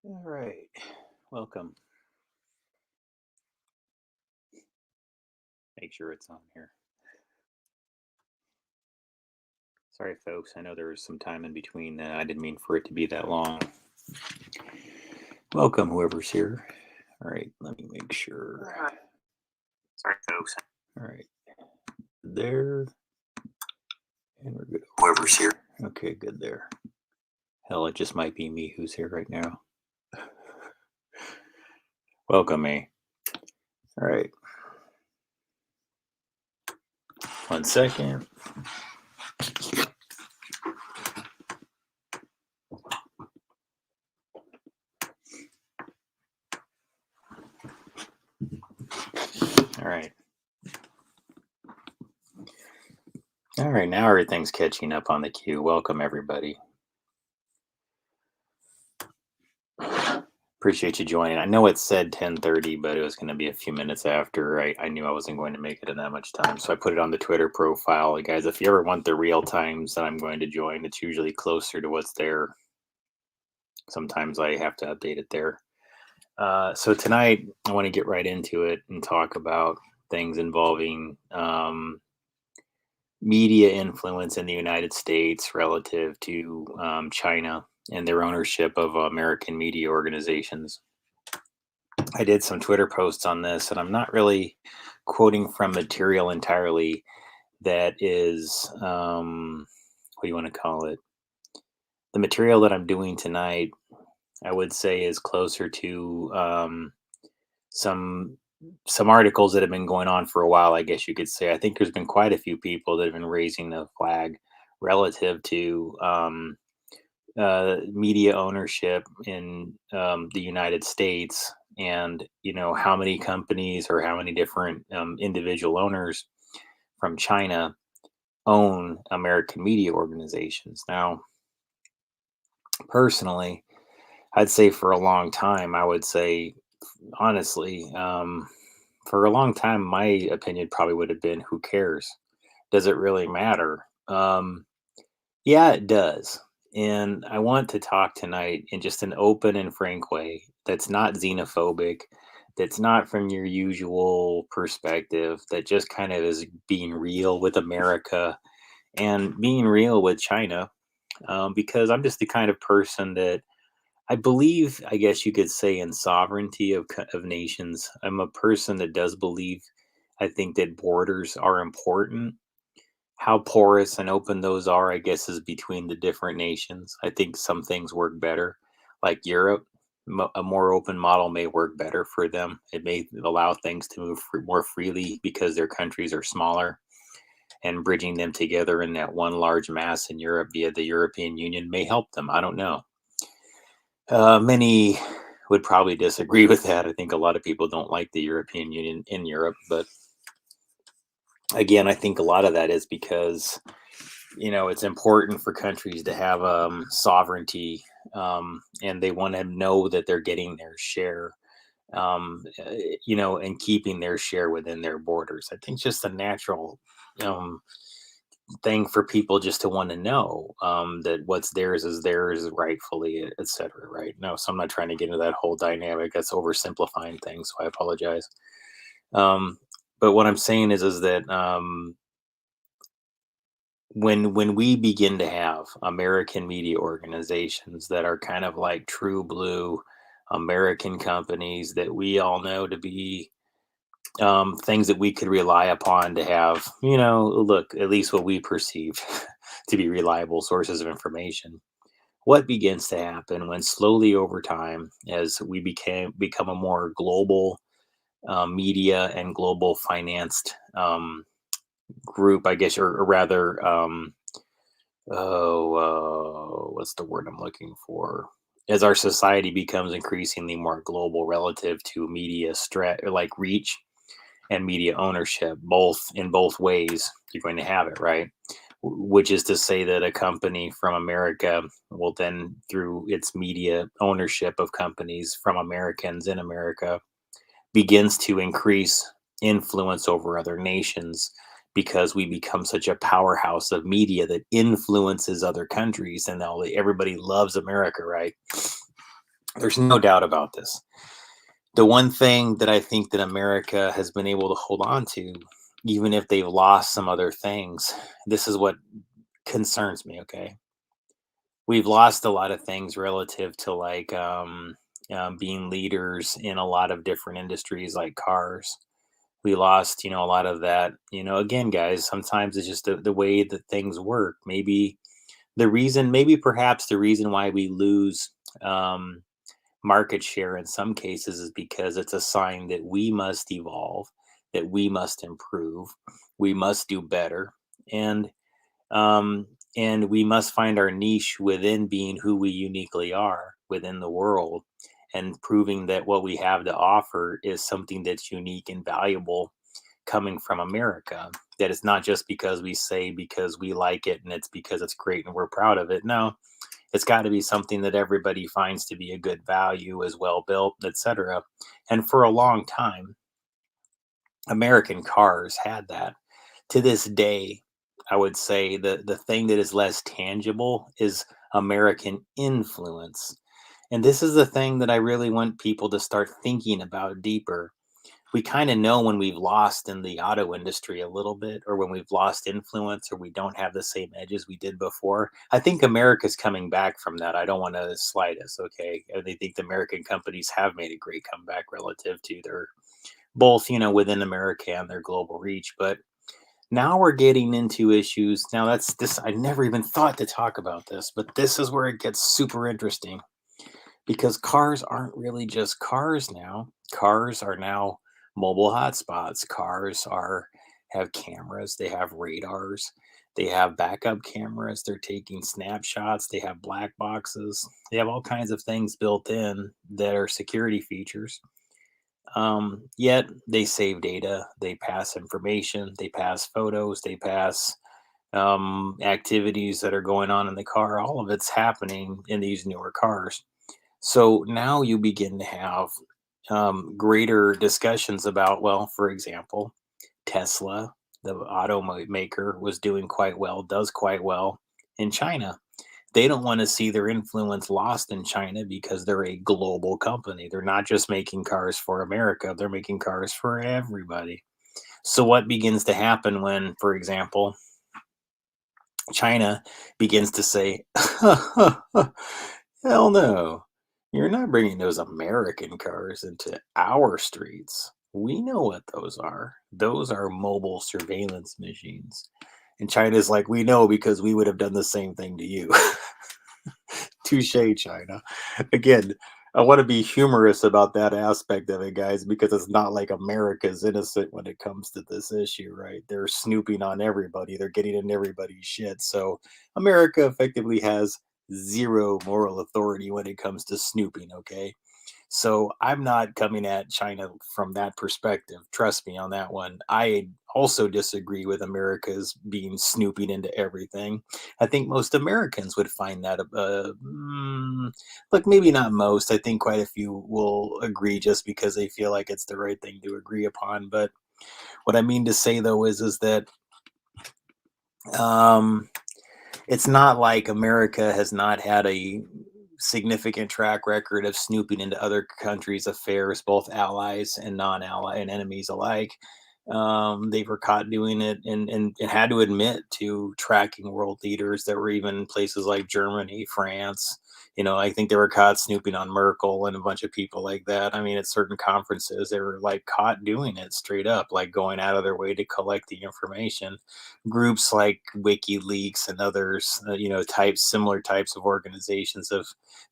All right, welcome. Make sure it's on here. Sorry, folks. I know there was some time in between that. I didn't mean for it to be that long. Welcome, whoever's here. All right, let me make sure. Sorry, folks. All right, there. And we're good. Whoever's here. Okay, good there. Hell, it just might be me who's here right now. Welcome, me. All right. 1 second. All right. All right, now everything's catching up on the queue. Welcome, everybody. Appreciate you joining. I know it said 10:30, but it was going to be a few minutes after. I knew I wasn't going to make it in that much time, so I put it on the Twitter profile. Guys, if you ever want the real times that I'm going to join, it's usually closer to what's there. Sometimes I have to update it there. So tonight, I want to get right into it and talk about things involving media influence in the United States relative to China and their ownership of American media organizations. I did some Twitter posts on this, and I'm not really quoting from material entirely that is, what do you want to call it? The material that I'm doing tonight, I would say, is closer to some articles that have been going on for a while, I guess you could say. I think there's been quite a few people that have been raising the flag relative to media ownership in the United States, and how many companies or how many different individual owners from China own American media organizations. Now, personally, I'd say for a long time, I would say honestly, for a long time, my opinion probably would have been, who cares? Does it really matter? Yeah, it does. And I want to talk tonight in just an open and frank way that's not xenophobic, that's not from your usual perspective, that just kind of is being real with America and being real with China. Because I'm just the kind of person that I believe, I guess you could say, in sovereignty of nations. I'm a person that does believe, I think that borders are important. How porous and open those are, I guess, is between the different nations. I think some things work better, like Europe. A more open model may work better for them. It may allow things to move more freely because their countries are smaller, and bridging them together in that one large mass in Europe via the European Union may help them. I don't know. Many would probably disagree with that. I think a lot of people don't like the European Union in Europe, but again, I think a lot of that is because it's important for countries to have sovereignty, and they want to know that they're getting their share, and keeping their share within their borders. I think just a natural um, thing for people just to want to know that what's theirs is theirs rightfully, etc. Right? No, so I'm not trying to get into that whole dynamic. That's oversimplifying things, so I apologize. But what I'm saying is that when we begin to have American media organizations that are kind of like true blue American companies that we all know to be things that we could rely upon to have, look, at least what we perceive to be reliable sources of information. What begins to happen when slowly over time, as we become a more global media and global financed group, I guess, or rather, what's the word I'm looking for? As our society becomes increasingly more global relative to media like reach and media ownership, both in both ways, you're going to have it, right? Which is to say that a company from America will then, through its media ownership of companies from Americans in America, begins to increase influence over other nations, because we become such a powerhouse of media that influences other countries, and everybody loves America, right? There's no doubt about this. The one thing that I think that America has been able to hold on to, even if they've lost some other things, this is what concerns me. Okay, we've lost a lot of things relative to like being leaders in a lot of different industries, like cars. We lost, a lot of that. Again, guys, sometimes it's just the way that things work. Maybe perhaps the reason why we lose um, market share in some cases is because it's a sign that we must evolve, that we must improve, we must do better, and um, and we must find our niche within being who we uniquely are within the world, and proving that what we have to offer is something that's unique and valuable coming from America. That it's not just because we say because we like it and it's because it's great and we're proud of it. No, it's got to be something that everybody finds to be a good value, is well built, etc. And for a long time, American cars had that. To this day, I would say the thing that is less tangible is American influence. And this is the thing that I really want people to start thinking about deeper. We kind of know when we've lost in the auto industry a little bit, or when we've lost influence, or we don't have the same edges we did before. I think America's coming back from that. I don't want to slight us, okay? I think the American companies have made a great comeback relative to their both, within America and their global reach. But now we're getting into issues. Now that's this. I never even thought to talk about this, but this is where it gets super interesting because cars aren't really just cars now. Cars are now mobile hotspots. Cars are have cameras, they have radars, they have backup cameras, they're taking snapshots, they have black boxes, they have all kinds of things built in that are security features. Yet they save data, they pass information, they pass photos, they pass activities that are going on in the car. All of it's happening in these newer cars. So now you begin to have greater discussions about, well, for example, Tesla, the automaker, was doing quite well, does quite well in China. They don't want to see their influence lost in China because they're a global company. They're not just making cars for America, they're making cars for everybody. So, what begins to happen when, for example, China begins to say, hell no, you're not bringing those American cars into our streets. We know what those are. Those are mobile surveillance machines. And China's like, we know because we would have done the same thing to you. Touche, China. Again, I want to be humorous about that aspect of it, guys, because it's not like America's innocent when it comes to this issue, right? They're snooping on everybody, they're getting in everybody's shit. So America effectively has zero moral authority when it comes to snooping, okay? So I'm not coming at China from that perspective. Trust me on that one. I also disagree with America's being snooping into everything. I think most Americans would find that, look, maybe not most. I think quite a few will agree just because they feel like it's the right thing to agree upon. But what I mean to say though is that um, it's not like America has not had a significant track record of snooping into other countries' affairs, both allies and non-ally and enemies alike. They were caught doing it and had to admit to tracking world leaders that were even in places like Germany, France. I think they were caught snooping on Merkel and a bunch of people like that. I mean, at certain conferences, they were like caught doing it straight up, like going out of their way to collect the information. Groups like WikiLeaks and others, similar types of organizations have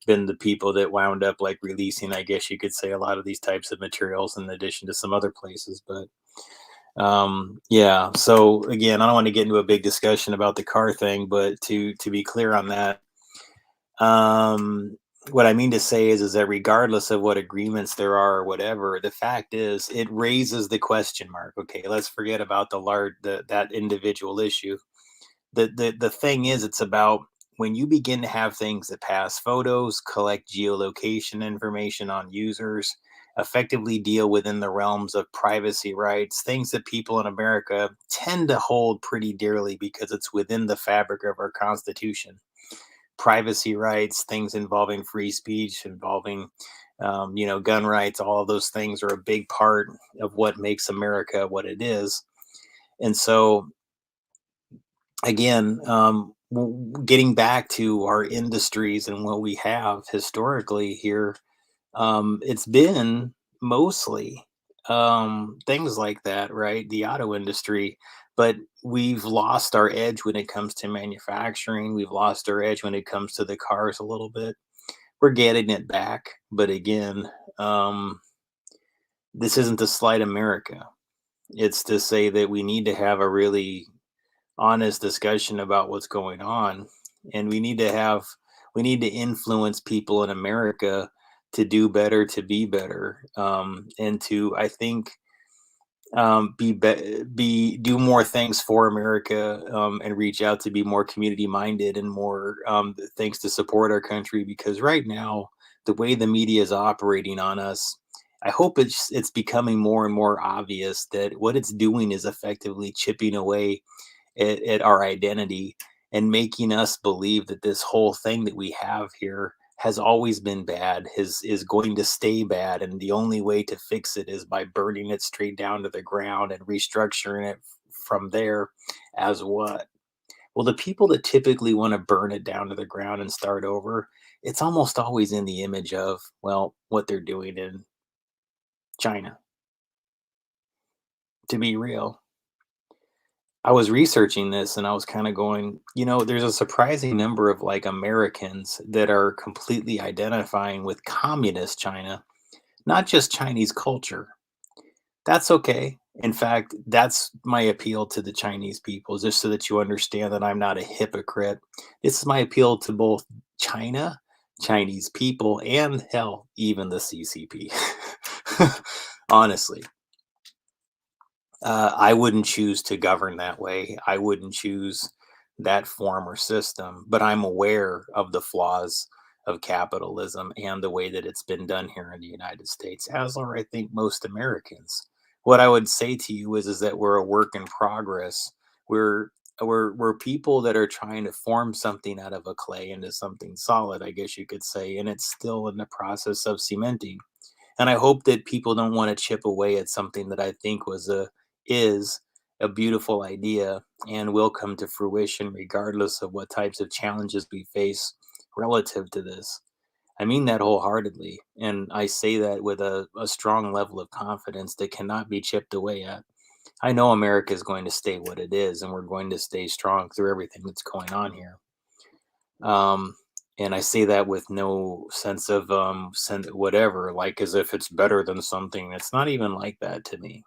been the people that wound up like releasing, I guess you could say, a lot of these types of materials in addition to some other places. But yeah, so again, I don't want to get into a big discussion about the car thing, but to be clear on that, um what I mean to say is that regardless of what agreements there are or whatever, the fact is it raises the question mark. Okay, let's forget about that individual issue. The thing is, it's about when you begin to have things that pass photos, collect geolocation information on users, effectively deal within the realms of privacy rights, things that people in America tend to hold pretty dearly because it's within the fabric of our Constitution. privacy rights, things involving free speech, involving gun rights. All of those things are a big part of what makes America what it is. And so, again, getting back to our industries and what we have historically here, it's been mostly things like that, right? The auto industry, but we've lost our edge when it comes to manufacturing. We've lost our edge when it comes to the cars a little bit. We're getting it back, but again, um, this isn't to slight America. It's to say that we need to have a really honest discussion about what's going on, and we need to influence people in America to do better, to be better, and to, I think, be do more things for America, and reach out to be more community minded and more things to support our country. Because right now, the way the media is operating on us, I hope it's becoming more and more obvious that what it's doing is effectively chipping away at our identity and making us believe that this whole thing that we have here has always been bad, is going to stay bad, and the only way to fix it is by burning it straight down to the ground and restructuring it from there. As what? Well, the people that typically want to burn it down to the ground and start over, it's almost always in the image of, well, what they're doing in China. To be real, I was researching this and I was kind of going, there's a surprising number of like Americans that are completely identifying with communist China, not just Chinese culture. That's okay. In fact, that's my appeal to the Chinese people, just so that you understand that I'm not a hypocrite. This is my appeal to both China, Chinese people, and hell, even the CCP. Honestly. I wouldn't choose to govern that way. I wouldn't choose that form or system, but I'm aware of the flaws of capitalism and the way that it's been done here in the United States, as are, I think, most Americans. What I would say to you is that we're a work in progress. We're we're people that are trying to form something out of a clay into something solid, I guess you could say, and it's still in the process of cementing. And I hope that people don't want to chip away at something that I think is a beautiful idea and will come to fruition regardless of what types of challenges we face relative to this. I mean that wholeheartedly. And I say that with a strong level of confidence that cannot be chipped away at. I know America is going to stay what it is, and we're going to stay strong through everything that's going on here. Um, and I say that with no sense of whatever, like as if it's better than something. It's not even like that to me.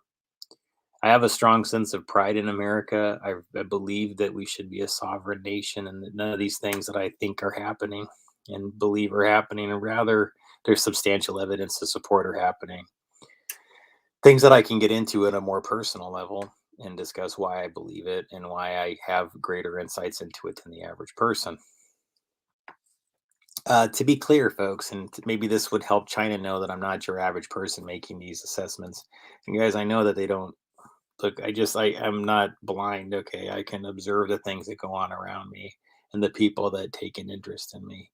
I have a strong sense of pride in America. I believe that we should be a sovereign nation, and that none of these things that I think are happening and believe are happening, and rather there's substantial evidence to support are happening. Things that I can get into at a more personal level and discuss why I believe it and why I have greater insights into it than the average person. To be clear, folks, and maybe this would help China know that I'm not your average person making these assessments. And guys, I know that they don't look. I'm not blind. Okay, I can observe the things that go on around me and the people that take an interest in me.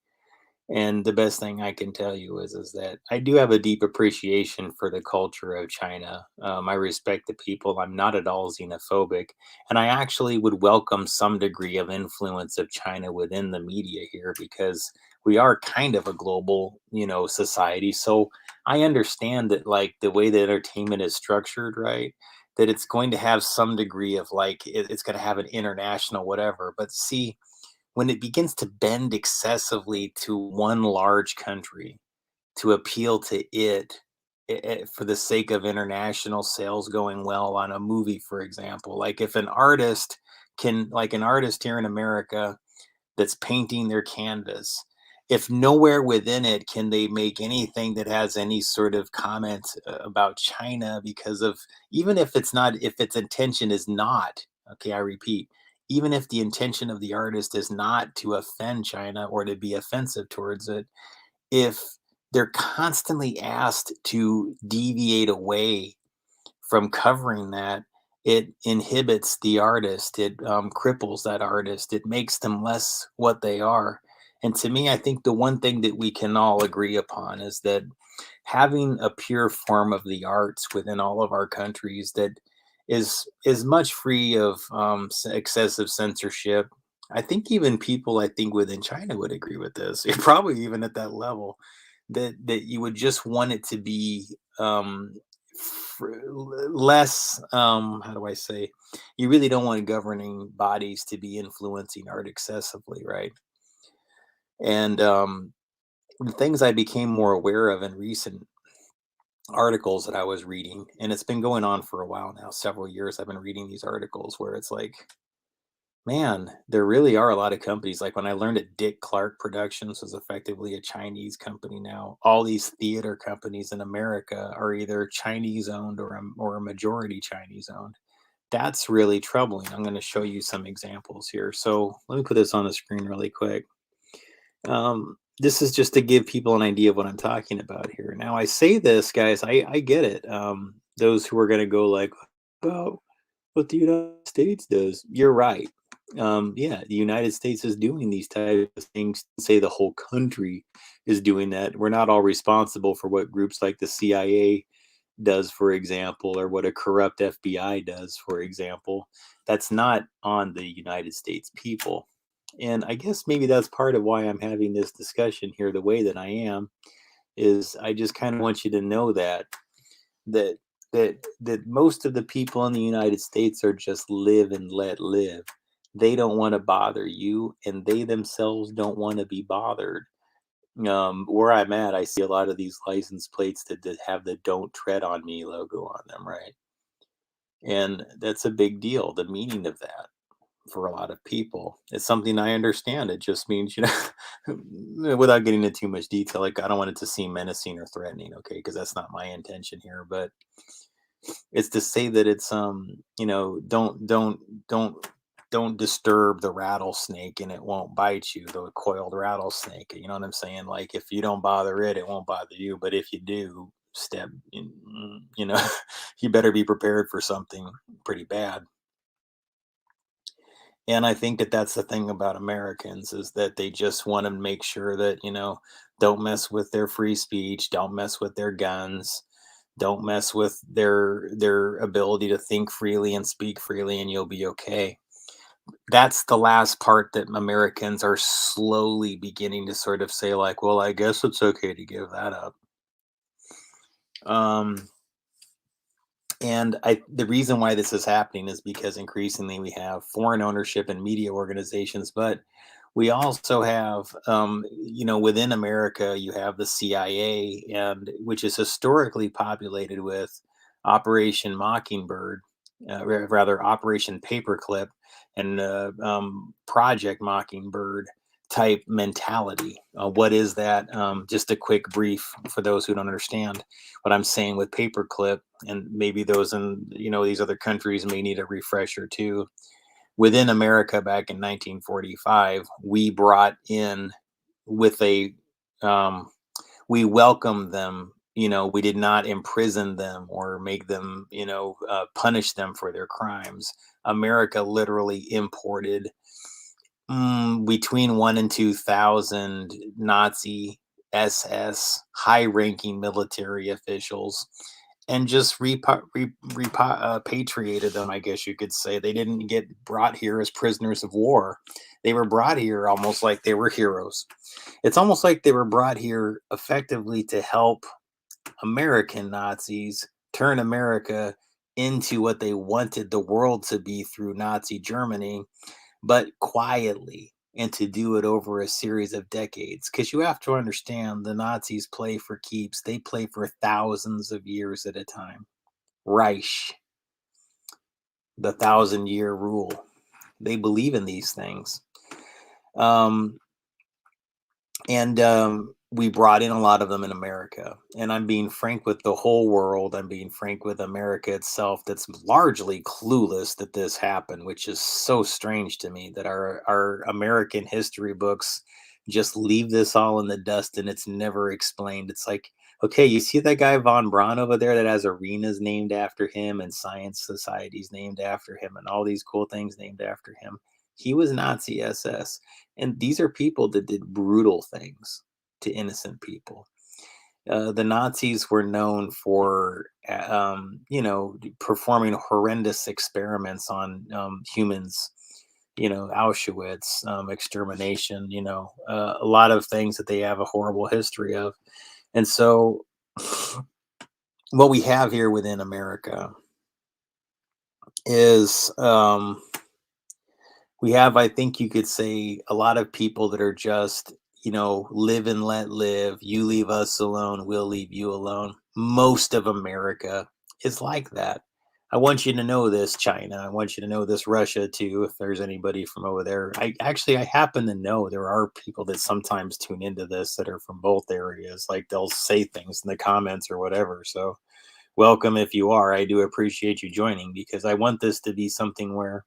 And the best thing I can tell you is that I do have a deep appreciation for the culture of China. I respect the people. I'm not at all xenophobic, and I actually would welcome some degree of influence of China within the media here, because we are kind of a global, society. So I understand that, like, the way that entertainment is structured, right? That it's going to have some degree of like it's going to have an international whatever. But see, when it begins to bend excessively to one large country to appeal to it, for the sake of international sales going well on a movie, for example, like if an artist here in America that's painting their canvas, if nowhere within it can they make anything that has any sort of comment about China, because of, even if it's not, if its intention is not, okay, I repeat, even if the intention of the artist is not to offend China or to be offensive towards it, if they're constantly asked to deviate away from covering that, it inhibits the artist. It cripples that artist. It makes them less what they are. And to me, I think the one thing that we can all agree upon is that having a pure form of the arts within all of our countries that is much free of excessive censorship. I think even people I think within China would agree with this. Probably even at that level, that you would just want it to be less. How do I say? You really don't want governing bodies to be influencing art excessively, right? And the things I became more aware of in recent articles that I was reading, and it's been going on for a while now, several years. I've been reading these articles where it's like, man, there really are a lot of companies. Like when I learned that Dick Clark Productions was effectively a Chinese company now, all these theater companies in America are either Chinese owned or a majority Chinese owned. That's really troubling. I'm going to show you some examples here. So let me put this on the screen really quick. This is just to give people an idea of what I'm talking about here. Now, I say this, guys, I get it. Those who are going to go like, well, what the United States does. You're right. Yeah, the United States is doing these types of things. Say the whole country is doing that. We're not all responsible for what groups like the CIA does, for example, or what a corrupt FBI does, for example. That's not on the United States people. And I guess maybe that's part of why I'm having this discussion here the way that I am, is I just kind of want you to know that that most of the people in the United States are just live and let live. They don't want to bother you, and they themselves don't want to be bothered. Where I'm at, I see a lot of these license plates that have the "Don't Tread on Me" logo on them, right? And that's a big deal. The meaning of that for a lot of people, it's something I understand. It just means, without getting into too much detail, like I don't want it to seem menacing or threatening, okay? Because that's not my intention here. But it's to say that it's don't disturb the rattlesnake and it won't bite you, the coiled rattlesnake. You know what I'm saying? Like if you don't bother it, it won't bother you. But if you do step in, you better be prepared for something pretty bad. And I think that that's the thing about Americans, is that they just want to make sure that, don't mess with their free speech, don't mess with their guns, don't mess with their ability to think freely and speak freely, and you'll be okay. That's the last part that Americans are slowly beginning to sort of say, like, well, I guess it's okay to give that up. Um, and the reason why this is happening is because increasingly we have foreign ownership in media organizations, but we also have, within America, you have the CIA, and which is historically populated with Operation Mockingbird, rather Operation Paperclip, and Project Mockingbird type mentality. What is that? Just a quick brief for those who don't understand what I'm saying with Paperclip, and maybe those in these other countries may need a refresher too. Within America back in 1945, we brought in with a we welcomed them. We did not imprison them or make them, punish them for their crimes. America literally imported between 1 and 2,000 Nazi SS high-ranking military officials, and just repatriated them. I guess you could say they didn't get brought here as prisoners of war. They were brought here almost like they were heroes. It's almost like they were brought here effectively to help American Nazis turn America into what they wanted the world to be through Nazi Germany, but quietly, and to do it over a series of decades. Because you have to understand, the Nazis play for keeps, they play for thousands of years at a time. Reich, the 1,000-year rule. They believe in these things. Um, and we brought in a lot of them in America. And I'm being frank with the whole world. I'm being frank with America itself, that's largely clueless that this happened, which is so strange to me that our American history books just leave this all in the dust and it's never explained. It's like, okay, you see that guy Von Braun over there that has arenas named after him and science societies named after him and all these cool things named after him. He was Nazi SS. And these are people that did brutal things to innocent people. The Nazis were known for, performing horrendous experiments on humans. Auschwitz, extermination. A lot of things that they have a horrible history of. And so, what we have here within America is we have, I think you could say, a lot of people that are just, live and let live. You leave us alone, we'll leave you alone. Most of America is like that. I want you to know this, China. I want you to know this, Russia, too, if there's anybody from over there. I happen to know there are people that sometimes tune into this that are from both areas. Like they'll say things in the comments or whatever. So, welcome if you are. I do appreciate you joining because I want this to be something where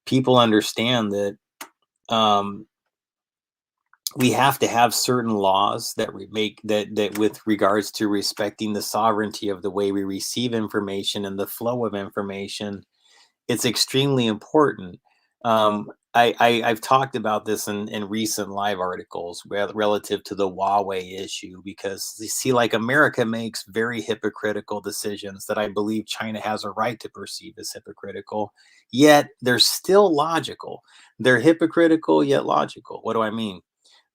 people understand that um, we have to have certain laws that we make that with regards to respecting the sovereignty of the way we receive information and the flow of information. It's extremely important. I've talked about this in recent live articles relative to the Huawei issue because you see, like America makes very hypocritical decisions that I believe China has a right to perceive as hypocritical, yet they're still logical. They're hypocritical yet logical. What do I mean?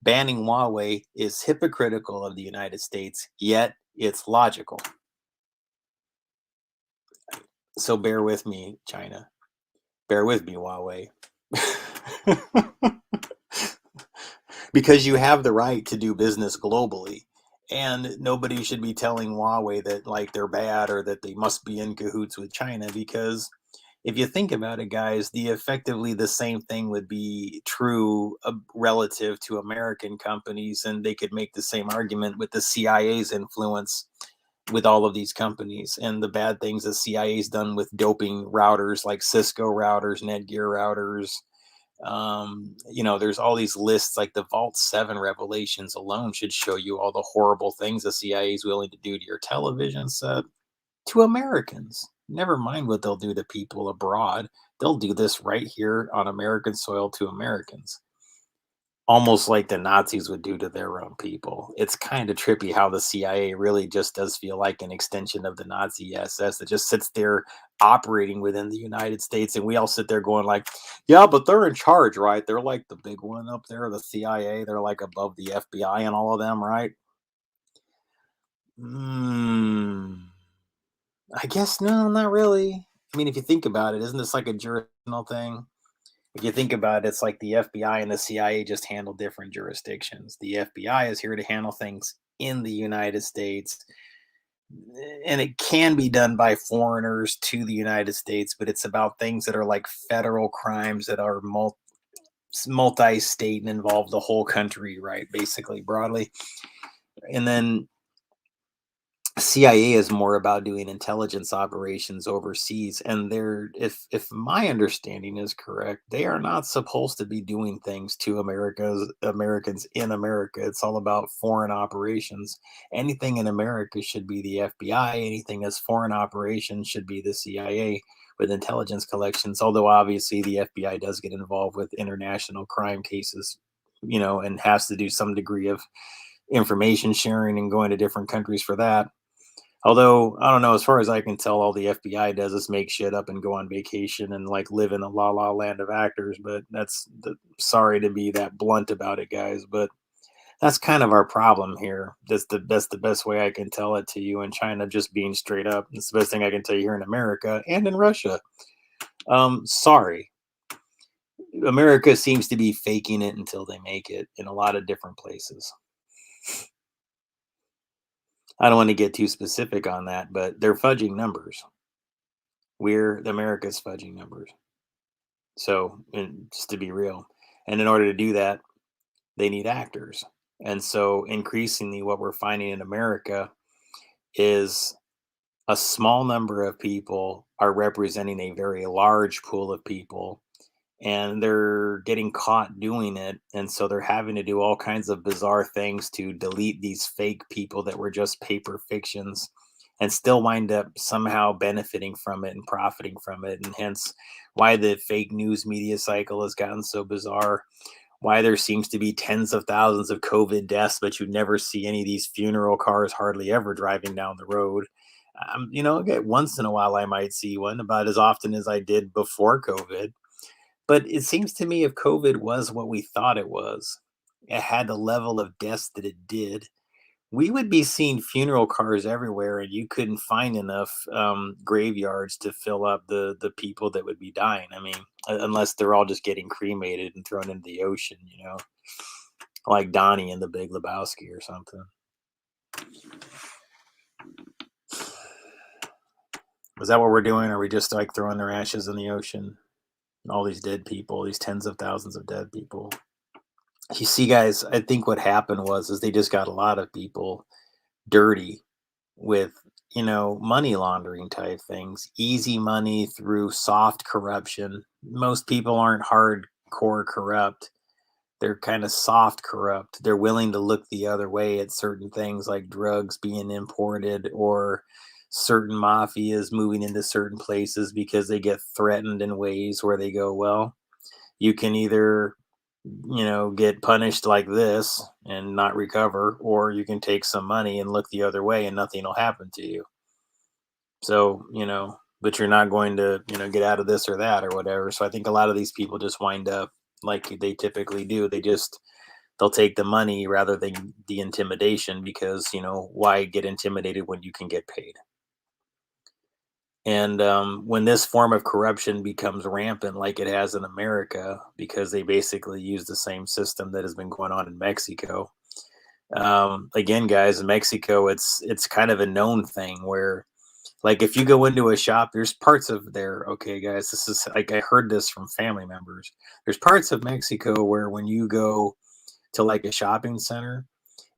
Banning Huawei is hypocritical of the United States, yet it's logical. So bear with me, China. Bear with me, Huawei. Because you have the right to do business globally. And nobody should be telling Huawei that like they're bad or that they must be in cahoots with China because if you think about it, guys, effectively the same thing would be true relative to American companies, and they could make the same argument with the CIA's influence with all of these companies and the bad things the CIA's done with doping routers like Cisco routers, Netgear routers. There's all these lists like the Vault 7 revelations alone should show you all the horrible things the CIA is willing to do to your television set to Americans. Never mind what they'll do to people abroad. They'll do this right here on American soil to Americans, almost like the Nazis would do to their own people. It's kind of trippy how the CIA really just does feel like an extension of the Nazi SS that just sits there operating within the United States. And we all sit there going like, yeah, but they're in charge, right? They're like the big one up there, the CIA. They're like above the FBI and all of them, right? I guess no, not really. I mean, if you think about it, isn't this like a jurisdictional thing? If you think about it, it's like the FBI and the CIA just handle different jurisdictions. The FBI is here to handle things in the United States, and it can be done by foreigners to the United States, but it's about things that are like federal crimes that are multi-state and involve the whole country, right? Basically, broadly. And then CIA is more about doing intelligence operations overseas, and if my understanding is correct, they are not supposed to be doing things to Americans in America. It's all about foreign operations. Anything in America should be the FBI. Anything that's foreign operations should be the CIA with intelligence collections. Although obviously the FBI does get involved with international crime cases, and has to do some degree of information sharing and going to different countries for that. Although I don't know, as far as I can tell, all the FBI does is make shit up and go on vacation and like live in a la la land of actors. But sorry to be that blunt about it, guys, but that's kind of our problem here. That's the best way I can tell it to you. In China, just being straight up, it's the best thing I can tell you here in America and in Russia. Sorry, America seems to be faking it until they make it in a lot of different places. I don't want to get too specific on that, but they're fudging numbers. The America's fudging numbers. So, and just to be real, and in order to do that, they need actors. And so, increasingly, what we're finding in America is a small number of people are representing a very large pool of people, and they're getting caught doing it. And so, they're having to do all kinds of bizarre things to delete these fake people that were just paper fictions and still wind up somehow benefiting from it and profiting from it. And hence, why the fake news media cycle has gotten so bizarre, why there seems to be tens of thousands of COVID deaths, but you never see any of these funeral cars hardly ever driving down the road. Okay, once in a while I might see one, about as often as I did before COVID. But it seems to me if COVID was what we thought it was, it had the level of deaths that it did, we would be seeing funeral cars everywhere, and you couldn't find enough graveyards to fill up the people that would be dying. I mean, unless they're all just getting cremated and thrown into the ocean, like Donnie in The Big Lebowski or something. Is that what we're doing? Are we just like throwing their ashes in the ocean? All these dead people, these tens of thousands of dead people. You see, guys, I think what happened is they just got a lot of people dirty with money laundering type things, easy money through soft corruption. Most people aren't hardcore corrupt, they're kind of soft corrupt. They're willing to look the other way at certain things like drugs being imported or certain mafias moving into certain places because they get threatened in ways where they go, well, you can either get punished like this and not recover, or you can take some money and look the other way and nothing will happen to you. So, but you're not going to, get out of this or that or whatever. So I think a lot of these people just wind up like they typically do. They'll take the money rather than the intimidation because, why get intimidated when you can get paid? And when this form of corruption becomes rampant, like it has in America, because they basically use the same system that has been going on in Mexico. Again, guys, in Mexico, it's kind of a known thing where, like, if you go into a shop, there's parts of there. Okay, guys, this is like I heard this from family members. There's parts of Mexico where when you go to like a shopping center,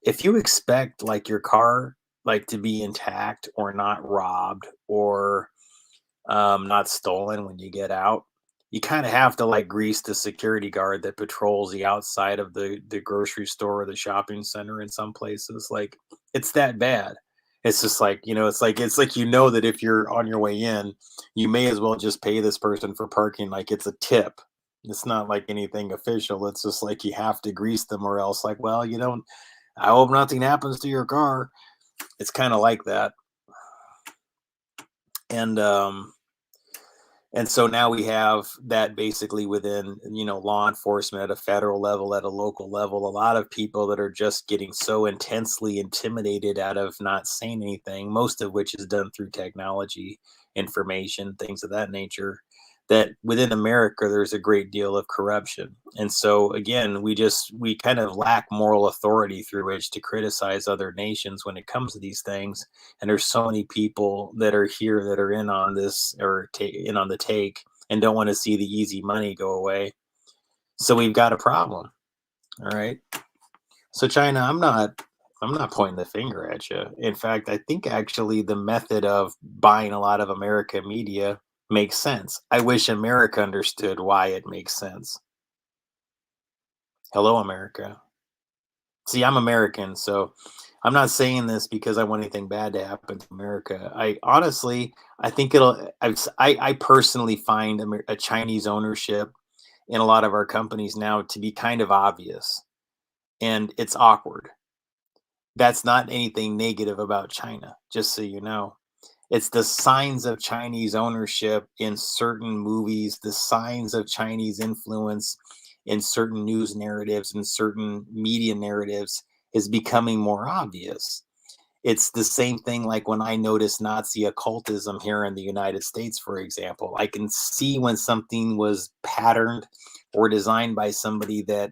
if you expect like your car like to be intact or not robbed or not stolen when you get out, you kind of have to like grease the security guard that patrols the outside of the grocery store or the shopping center in some places. Like it's that bad. It's just like, it's like that if you're on your way in, you may as well just pay this person for parking like it's a tip. It's not like anything official. It's just like you have to grease them or else like, well, you don't I hope nothing happens to your car. It's kind of like that. And and so now we have that basically within, law enforcement at a federal level, at a local level, a lot of people that are just getting so intensely intimidated out of not saying anything, most of which is done through technology, information, things of that nature, that within America, there's a great deal of corruption. And so again, we kind of lack moral authority through which to criticize other nations when it comes to these things. And there's so many people that are here that are in on this or in on the take and don't want to see the easy money go away. So we've got a problem. All right. So China, I'm not pointing the finger at you. In fact, I think actually the method of buying a lot of American media makes sense. I wish America understood why it makes sense. Hello, America. See, I'm American, so I'm not saying this because I want anything bad to happen to America. I honestly, I think I personally find a Chinese ownership in a lot of our companies now to be kind of obvious, and it's awkward. That's not anything negative about China, just so you know. It's the signs of Chinese ownership in certain movies, the signs of Chinese influence in certain news narratives and certain media narratives is becoming more obvious. It's the same thing like when I notice Nazi occultism here in the United States, for example. I can see when something was patterned or designed by somebody that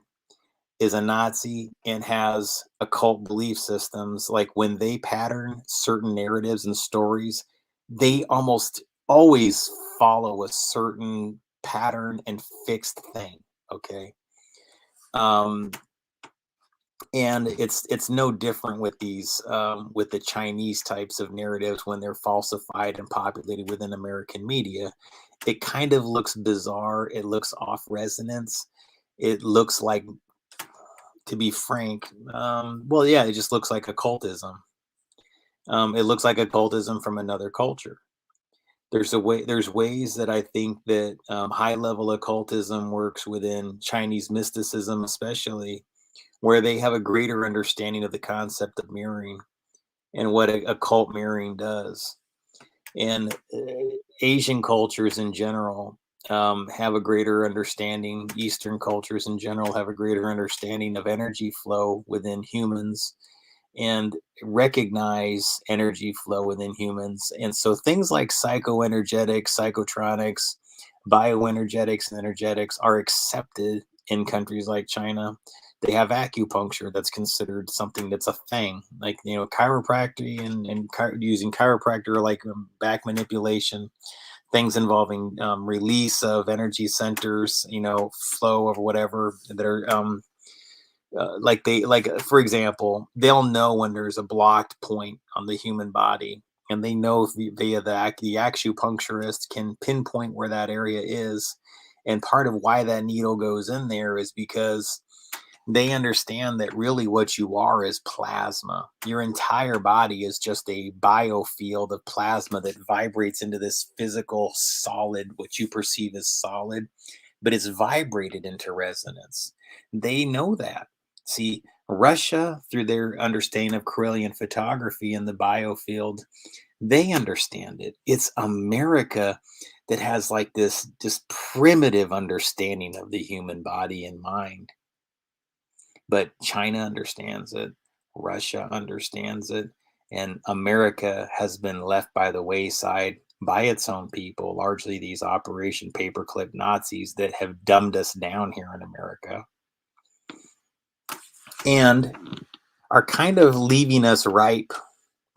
is a Nazi and has occult belief systems, like when they pattern certain narratives and stories, they almost always follow a certain pattern and fixed thing. Okay. Um, and it's no different with these with the Chinese types of narratives when they're falsified and populated within American media. It kind of looks bizarre. It looks off resonance. It looks like, to be frank, well, yeah, it just looks like occultism. It looks like occultism from another culture. There's ways that I think that high level occultism works within Chinese mysticism, especially where they have a greater understanding of the concept of mirroring and what occult mirroring does. And Asian cultures in general have a greater understanding. Eastern cultures in general have a greater understanding of energy flow within humans and recognize energy flow within humans. And so things like psychoenergetics, psychotronics, bioenergetics, and energetics are accepted in countries like China. They have acupuncture that's considered something that's a thing, like chiropractic and using chiropractor like back manipulation, things involving release of energy centers, flow or whatever that are for example, they'll know when there's a blocked point on the human body, and they know via the acupuncturist can pinpoint where that area is. And part of why that needle goes in there is because they understand that really what you are is plasma. Your entire body is just a biofield of plasma that vibrates into this physical solid, what you perceive as solid, but it's vibrated into resonance. They know that. See, Russia, through their understanding of Correllian photography and the biofield, they understand it. It's America that has like this just primitive understanding of the human body and mind. But China understands it, Russia understands it, and America has been left by the wayside by its own people, largely these Operation Paperclip Nazis that have dumbed us down here in America and are kind of leaving us ripe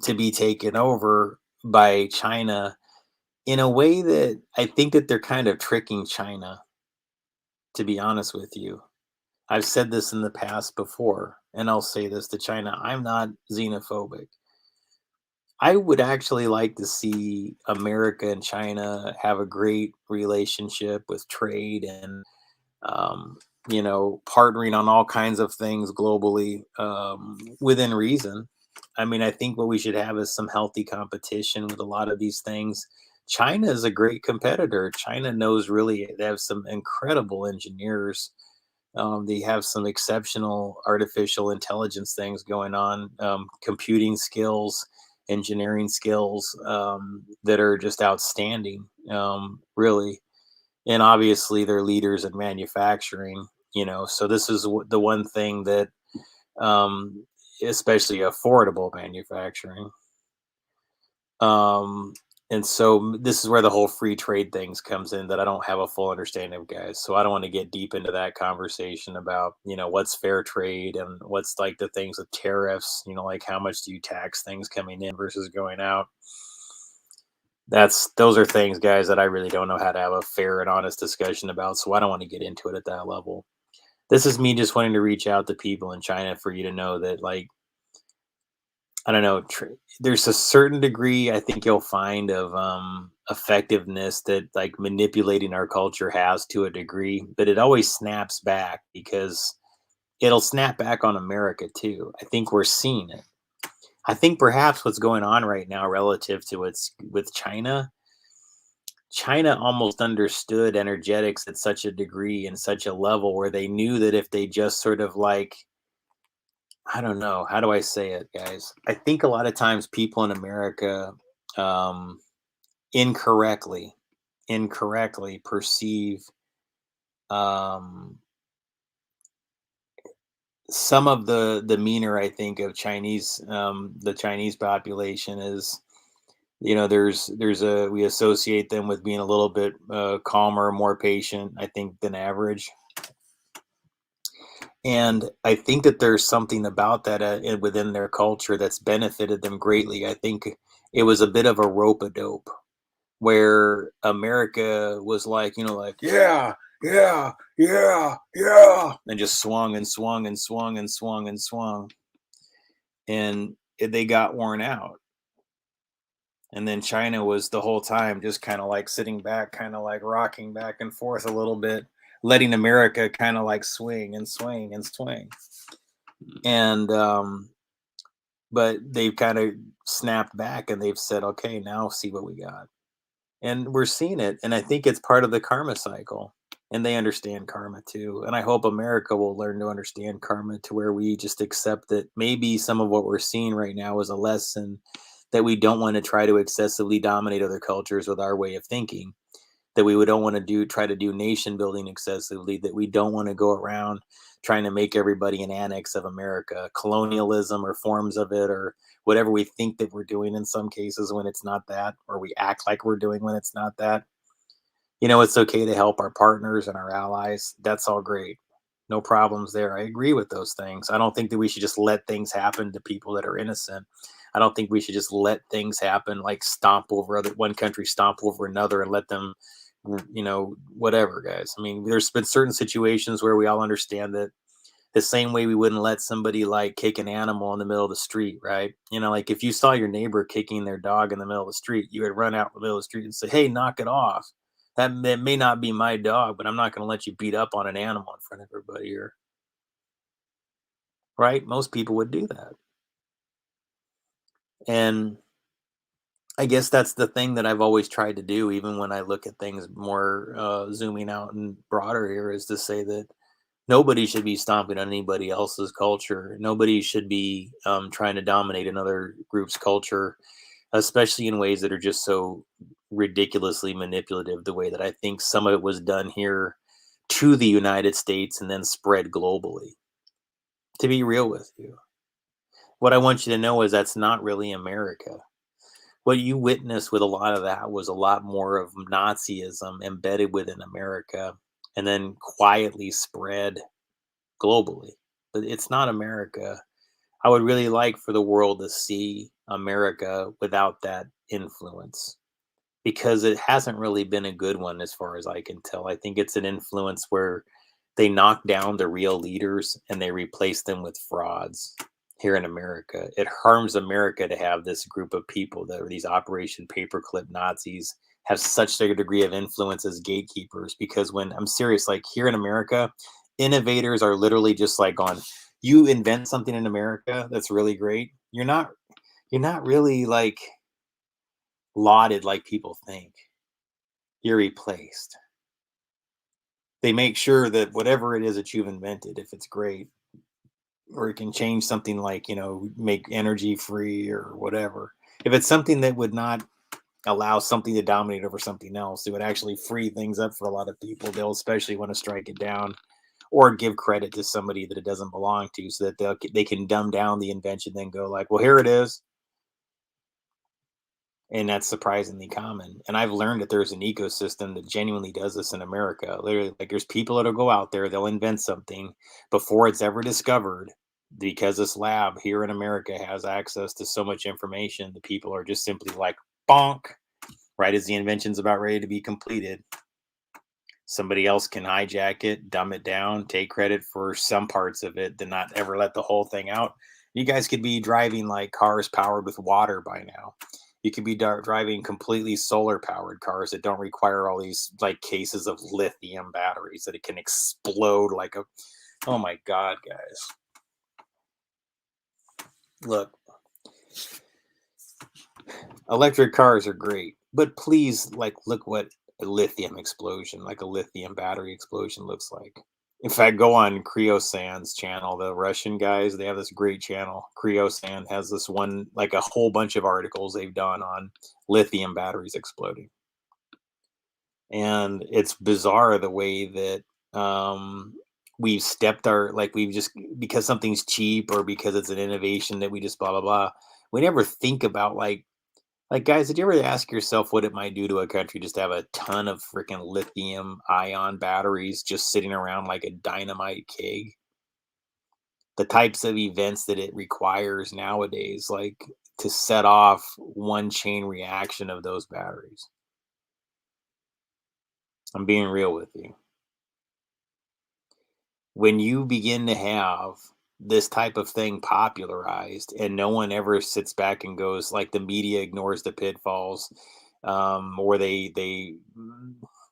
to be taken over by China in a way that I think that they're kind of tricking China, to be honest with you. I've said this in the past before, and I'll say this to China. I'm not xenophobic. I would actually like to see America and China have a great relationship with trade and, um, partnering on all kinds of things globally within reason. I mean, I think what we should have is some healthy competition with a lot of these things. China is a great competitor. China knows really, they have some incredible engineers. They have some exceptional artificial intelligence things going on, computing skills, engineering skills that are just outstanding, really. And obviously, they're leaders in manufacturing. So this is the one thing that, um, especially affordable manufacturing. Um, and so this is where the whole free trade things comes in that I don't have a full understanding of, guys. So I don't want to get deep into that conversation about, what's fair trade and what's like the things with tariffs, like how much do you tax things coming in versus going out. Those are things, guys, that I really don't know how to have a fair and honest discussion about. So I don't want to get into it at that level. This is me just wanting to reach out to people in China for you to know that, like, I don't know. There's a certain degree I think you'll find of effectiveness that like manipulating our culture has to a degree, but it always snaps back because it'll snap back on America too. I think we're seeing it. I think perhaps what's going on right now relative to what's with China, China almost understood energetics at such a degree and such a level where they knew that if they just sort of like, I don't know. How do I say it, guys? I think a lot of times people in America um, incorrectly, incorrectly perceive um, some of the demeanor. I think of the Chinese population is, there's a we associate them with being a little bit calmer, more patient, I think, than average. And I think that there's something about that within their culture that's benefited them greatly. I think it was a bit of a rope a dope where America was like, like, yeah, yeah, yeah, yeah, and just swung and swung and swung and swung and swung. And they got worn out. And then China was the whole time just kind of like sitting back, kind of like rocking back and forth a little bit, letting America kind of like swing and swing and swing. And but they've kind of snapped back and they've said, okay, now see what we got. And we're seeing it, and I think it's part of the karma cycle. And they understand karma too. And I hope America will learn to understand karma to where we just accept that maybe some of what we're seeing right now is a lesson that we don't want to try to excessively dominate other cultures with our way of thinking, that we don't want to try to do nation building excessively, that we don't want to go around trying to make everybody an annex of America, colonialism or forms of it, or whatever we think that we're doing in some cases when it's not that, or we act like we're doing when it's not that. It's okay to help our partners and our allies. That's all great. No problems there. I agree with those things. I don't think that we should just let things happen to people that are innocent. I don't think we should just let things happen, like stomp over one country, stomp over another, and let them, whatever, guys. I mean, there's been certain situations where we all understand that the same way we wouldn't let somebody like kick an animal in the middle of the street, right? Like if you saw your neighbor kicking their dog in the middle of the street, you would run out in the middle of the street and say, "Hey, knock it off. That may not be my dog, but I'm not going to let you beat up on an animal in front of everybody here." Right? Most people would do that. And I guess that's the thing that I've always tried to do, even when I look at things more zooming out and broader here, is to say that nobody should be stomping on anybody else's culture. Nobody should be trying to dominate another group's culture, especially in ways that are just so ridiculously manipulative, the way that I think some of it was done here to the United States and then spread globally. To be real with you, what I want you to know is that's not really America. What you witnessed with a lot of that was a lot more of Nazism embedded within America and then quietly spread globally. But it's not America. I would really like for the world to see America without that influence, because it hasn't really been a good one as far as I can tell. I think it's an influence where they knock down the real leaders and they replace them with frauds here in America. It harms America to have this group of people that are these Operation Paperclip Nazis have such a degree of influence as gatekeepers. Because when I'm serious, like here in America, innovators are literally just like on, you invent something in America that's really great. You're not really like lauded like people think. You're replaced. They make sure that whatever it is that you've invented, if it's great, or it can change something like, make energy free or whatever. If it's something that would not allow something to dominate over something else, it would actually free things up for a lot of people. They'll especially want to strike it down or give credit to somebody that it doesn't belong to, so that they can dumb down the invention, then go like, well, here it is. And that's surprisingly common. And I've learned that there's an ecosystem that genuinely does this in America. Literally, like there's people that'll go out there, they'll invent something before it's ever discovered. Because this lab here in America has access to so much information, the people are just simply like bonk, right as the invention's about ready to be completed. Somebody else can hijack it, dumb it down, take credit for some parts of it, then not ever let the whole thing out. You guys could be driving like cars powered with water by now. You could be driving completely solar powered cars that don't require all these like cases of lithium batteries that it can explode like a, oh my God, guys. Look, electric cars are great, but please, like, look what a lithium explosion, like a lithium battery explosion, looks like. In fact, go on Cryosan's channel, the Russian guys. They have this great channel. Cryosan has this one, like a whole bunch of articles they've done on lithium batteries exploding, and it's bizarre the way that we've stepped our, like, we've just, because something's cheap or because it's an innovation that we just blah blah blah. We never think about like, guys, did you ever ask yourself what it might do to a country just to have a ton of freaking lithium ion batteries just sitting around like a dynamite keg? The types of events that it requires nowadays, like to set off one chain reaction of those batteries. I'm being real with you. When you begin to have this type of thing popularized and no one ever sits back and goes, like, the media ignores the pitfalls, or they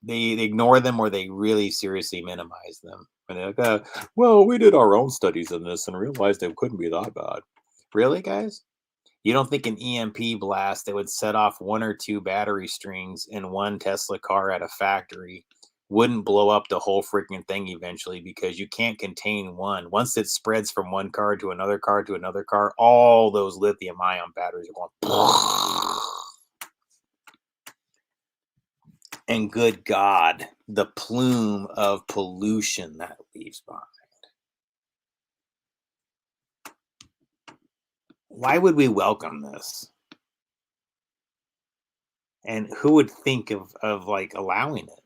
ignore them, or they really seriously minimize them, and they're like, well, we did our own studies in this and realized it couldn't be that bad. Really, guys? You don't think an EMP blast that would set off one or two battery strings in one Tesla car at a factory wouldn't blow up the whole freaking thing eventually, because you can't contain one. Once it spreads from one car to another car to another car, all those lithium ion batteries are going. And good God, the plume of pollution that leaves behind. Why would we welcome this? And who would think of like allowing it?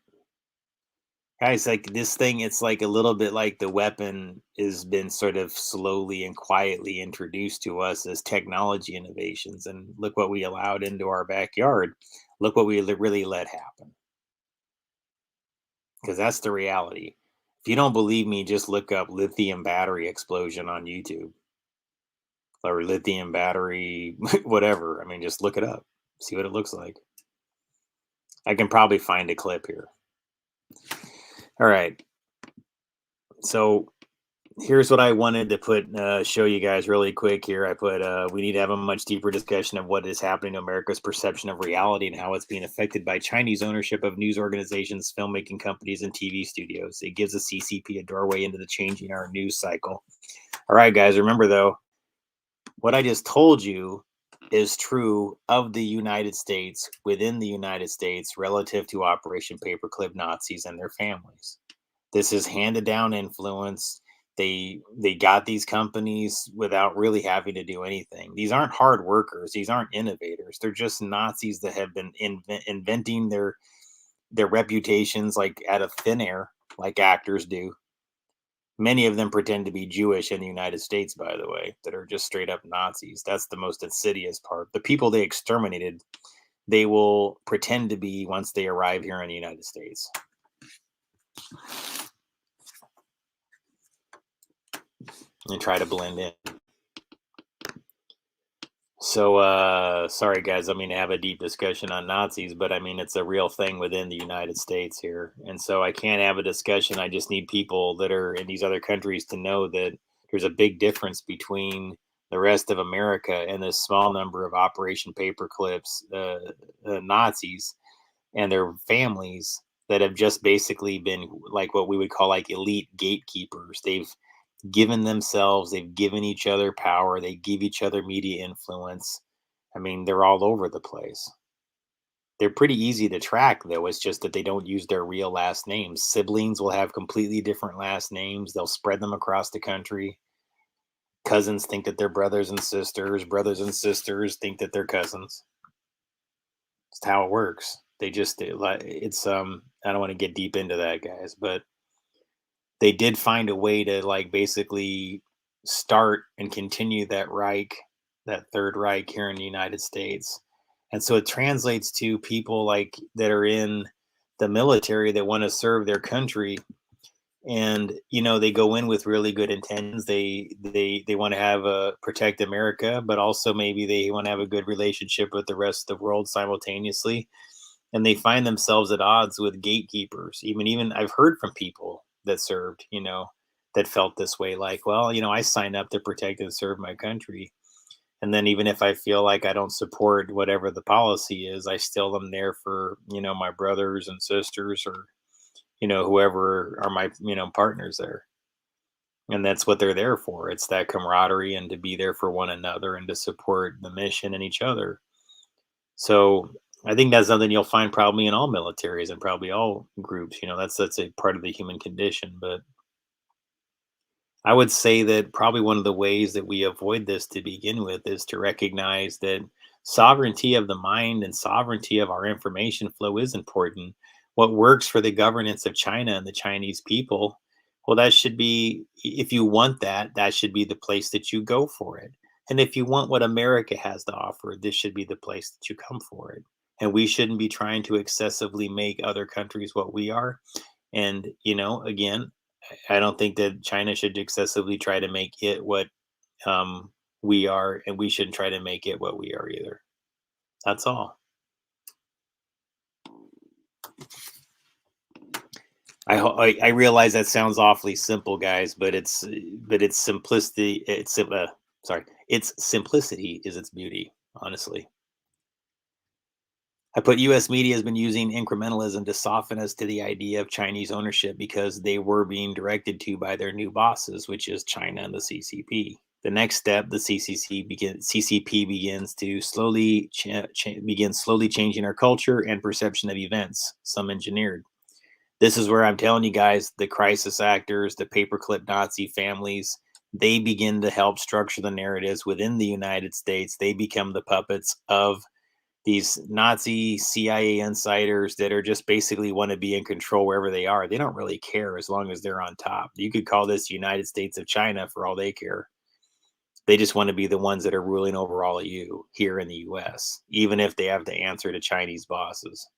Guys, like this thing, it's like a little bit like the weapon has been sort of slowly and quietly introduced to us as technology innovations. And look what we allowed into our backyard. Look what we really let happen. Because that's the reality. If you don't believe me, just look up lithium battery explosion on YouTube or lithium battery, whatever. I mean, just look it up, see what it looks like. I can probably find a clip here. All right. So here's what I wanted to show you guys really quick here. I put, we need to have a much deeper discussion of what is happening to America's perception of reality and how it's being affected by Chinese ownership of news organizations, filmmaking companies, and TV studios. It gives the CCP a doorway into the changing our news cycle. All right, guys, remember though, what I just told you is true of the United States, within the United States, relative to Operation Paperclip Nazis and their families. This is handed down influence. They got these companies without really having to do anything. These aren't hard workers. These aren't innovators. They're just Nazis that have been inventing their reputations like out of thin air, like actors do. Many of them pretend to be Jewish in the United States, by the way, that are just straight up Nazis. That's the most insidious part. The people they exterminated, they will pretend to be once they arrive here in the United States. And try to blend in. So, sorry guys, I mean to have a deep discussion on Nazis, but I mean it's a real thing within the United States here. And so I can't have a discussion. I just need people that are in these other countries to know that there's a big difference between the rest of America and this small number of Operation Paperclips Nazis and their families that have just basically been like what we would call like elite gatekeepers. They've given each other power, they give each other media influence. I mean, they're all over the place. They're pretty easy to track, though. It's just that they don't use their real last names. Siblings will have completely different last names. They'll spread them across the country. Cousins think that they're brothers and sisters. Brothers and sisters think that they're cousins. It's how it works. They just, it's, I don't want to get deep into that, guys, but they did find a way to like basically start and continue that Reich, that Third Reich here in the United States. And so it translates to people like that are in the military that want to serve their country. And they go in with really good intentions. They want to have protect America, but also maybe they want to have a good relationship with the rest of the world simultaneously. And they find themselves at odds with gatekeepers. Even I've heard from people that served, that felt this way, like, well, I signed up to protect and serve my country. And then even if I feel like I don't support whatever the policy is, I still am there for, my brothers and sisters, or, whoever are my, partners there. And that's what they're there for. It's that camaraderie and to be there for one another and to support the mission and each other. So I think that's something you'll find probably in all militaries and probably all groups. That's a part of the human condition. But I would say that probably one of the ways that we avoid this to begin with is to recognize that sovereignty of the mind and sovereignty of our information flow is important. What works for the governance of China and the Chinese people, well, that should be, if you want that, that should be the place that you go for it. And if you want what America has to offer, this should be the place that you come for it. And we shouldn't be trying to excessively make other countries what we are. And, again, I don't think that China should excessively try to make it what we are, and we shouldn't try to make it what we are either. That's all. I realize that sounds awfully simple, guys, but it's simplicity. It's Its simplicity is its beauty, honestly. I put US media has been using incrementalism to soften us to the idea of Chinese ownership because they were being directed to by their new bosses, which is China and the CCP. The next step, the CCP begins to slowly changing our culture and perception of events, some engineered. This is where I'm telling you guys, the crisis actors, the paperclip Nazi families, they begin to help structure the narratives within the United States. They become the puppets of these Nazi CIA insiders that are just basically want to be in control wherever they are. They don't really care as long as they're on top. You could call this United States of China for all they care. They just want to be the ones that are ruling over all of you here in the US, even if they have to answer to Chinese bosses.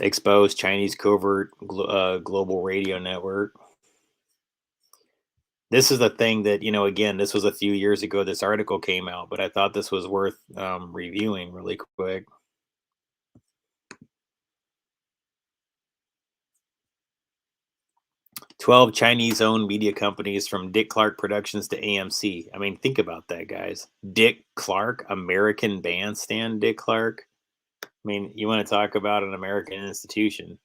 Exposed Chinese covert global radio network. This is the thing that, again, this was a few years ago. This article came out, but I thought this was worth reviewing really quick. 12 Chinese-owned media companies from Dick Clark Productions to AMC. I mean, think about that, guys. Dick Clark, American Bandstand Dick Clark. I mean, you want to talk about an American institution.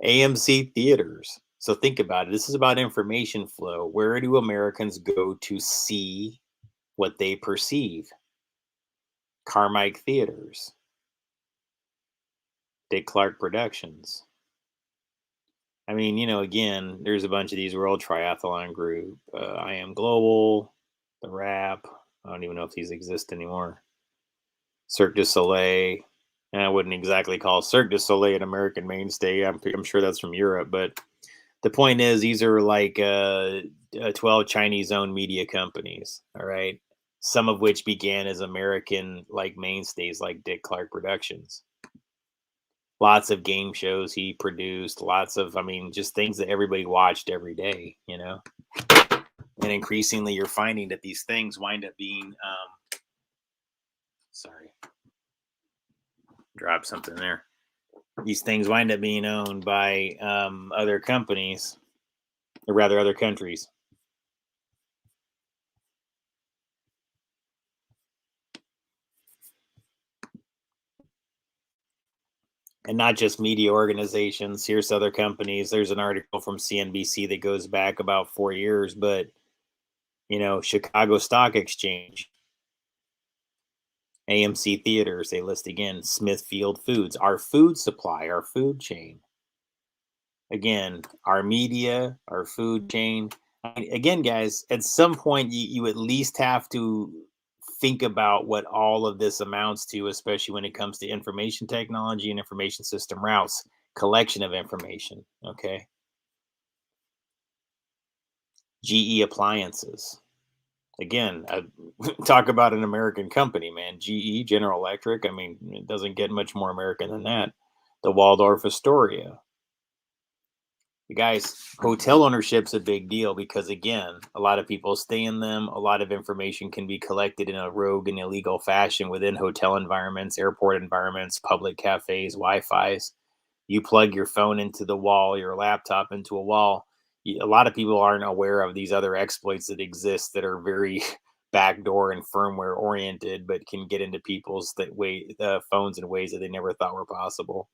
AMC Theaters. So think about it. This is about information flow. Where do Americans go to see what they perceive? Carmike Theaters. Dick Clark Productions. I mean, again, there's a bunch of these World Triathlon Group, I Am Global, The Wrap. I don't even know if these exist anymore. Cirque du Soleil. And I wouldn't exactly call Cirque du Soleil an American mainstay. I'm sure that's from Europe. But the point is, these are like 12 Chinese-owned media companies, all right? Some of which began as American like mainstays like Dick Clark Productions. Lots of game shows he produced, lots of, just things that everybody watched every day, And increasingly, you're finding that these things wind up being, sorry, drop something there. These things wind up being owned by other companies, or rather, other countries. And not just media organizations. Here's other companies. There's an article from CNBC that goes back about 4 years, but Chicago Stock Exchange, AMC Theaters, they list again, Smithfield Foods, our food supply, our food chain. Again, our media, our food chain. Again, guys, at some point, you at least have to think about what all of this amounts to, especially when it comes to information technology and information system routes, collection of information. Okay. GE Appliances. Again, talk about an American company, man. GE, General Electric. It doesn't get much more American than that. The Waldorf Astoria. You guys, hotel ownership's a big deal because, again, a lot of people stay in them. A lot of information can be collected in a rogue and illegal fashion within hotel environments, airport environments, public cafes, Wi-Fi's. You plug your phone into the wall, your laptop into a wall. A lot of people aren't aware of these other exploits that exist that are very backdoor and firmware oriented, but can get into people's phones in ways that they never thought were possible.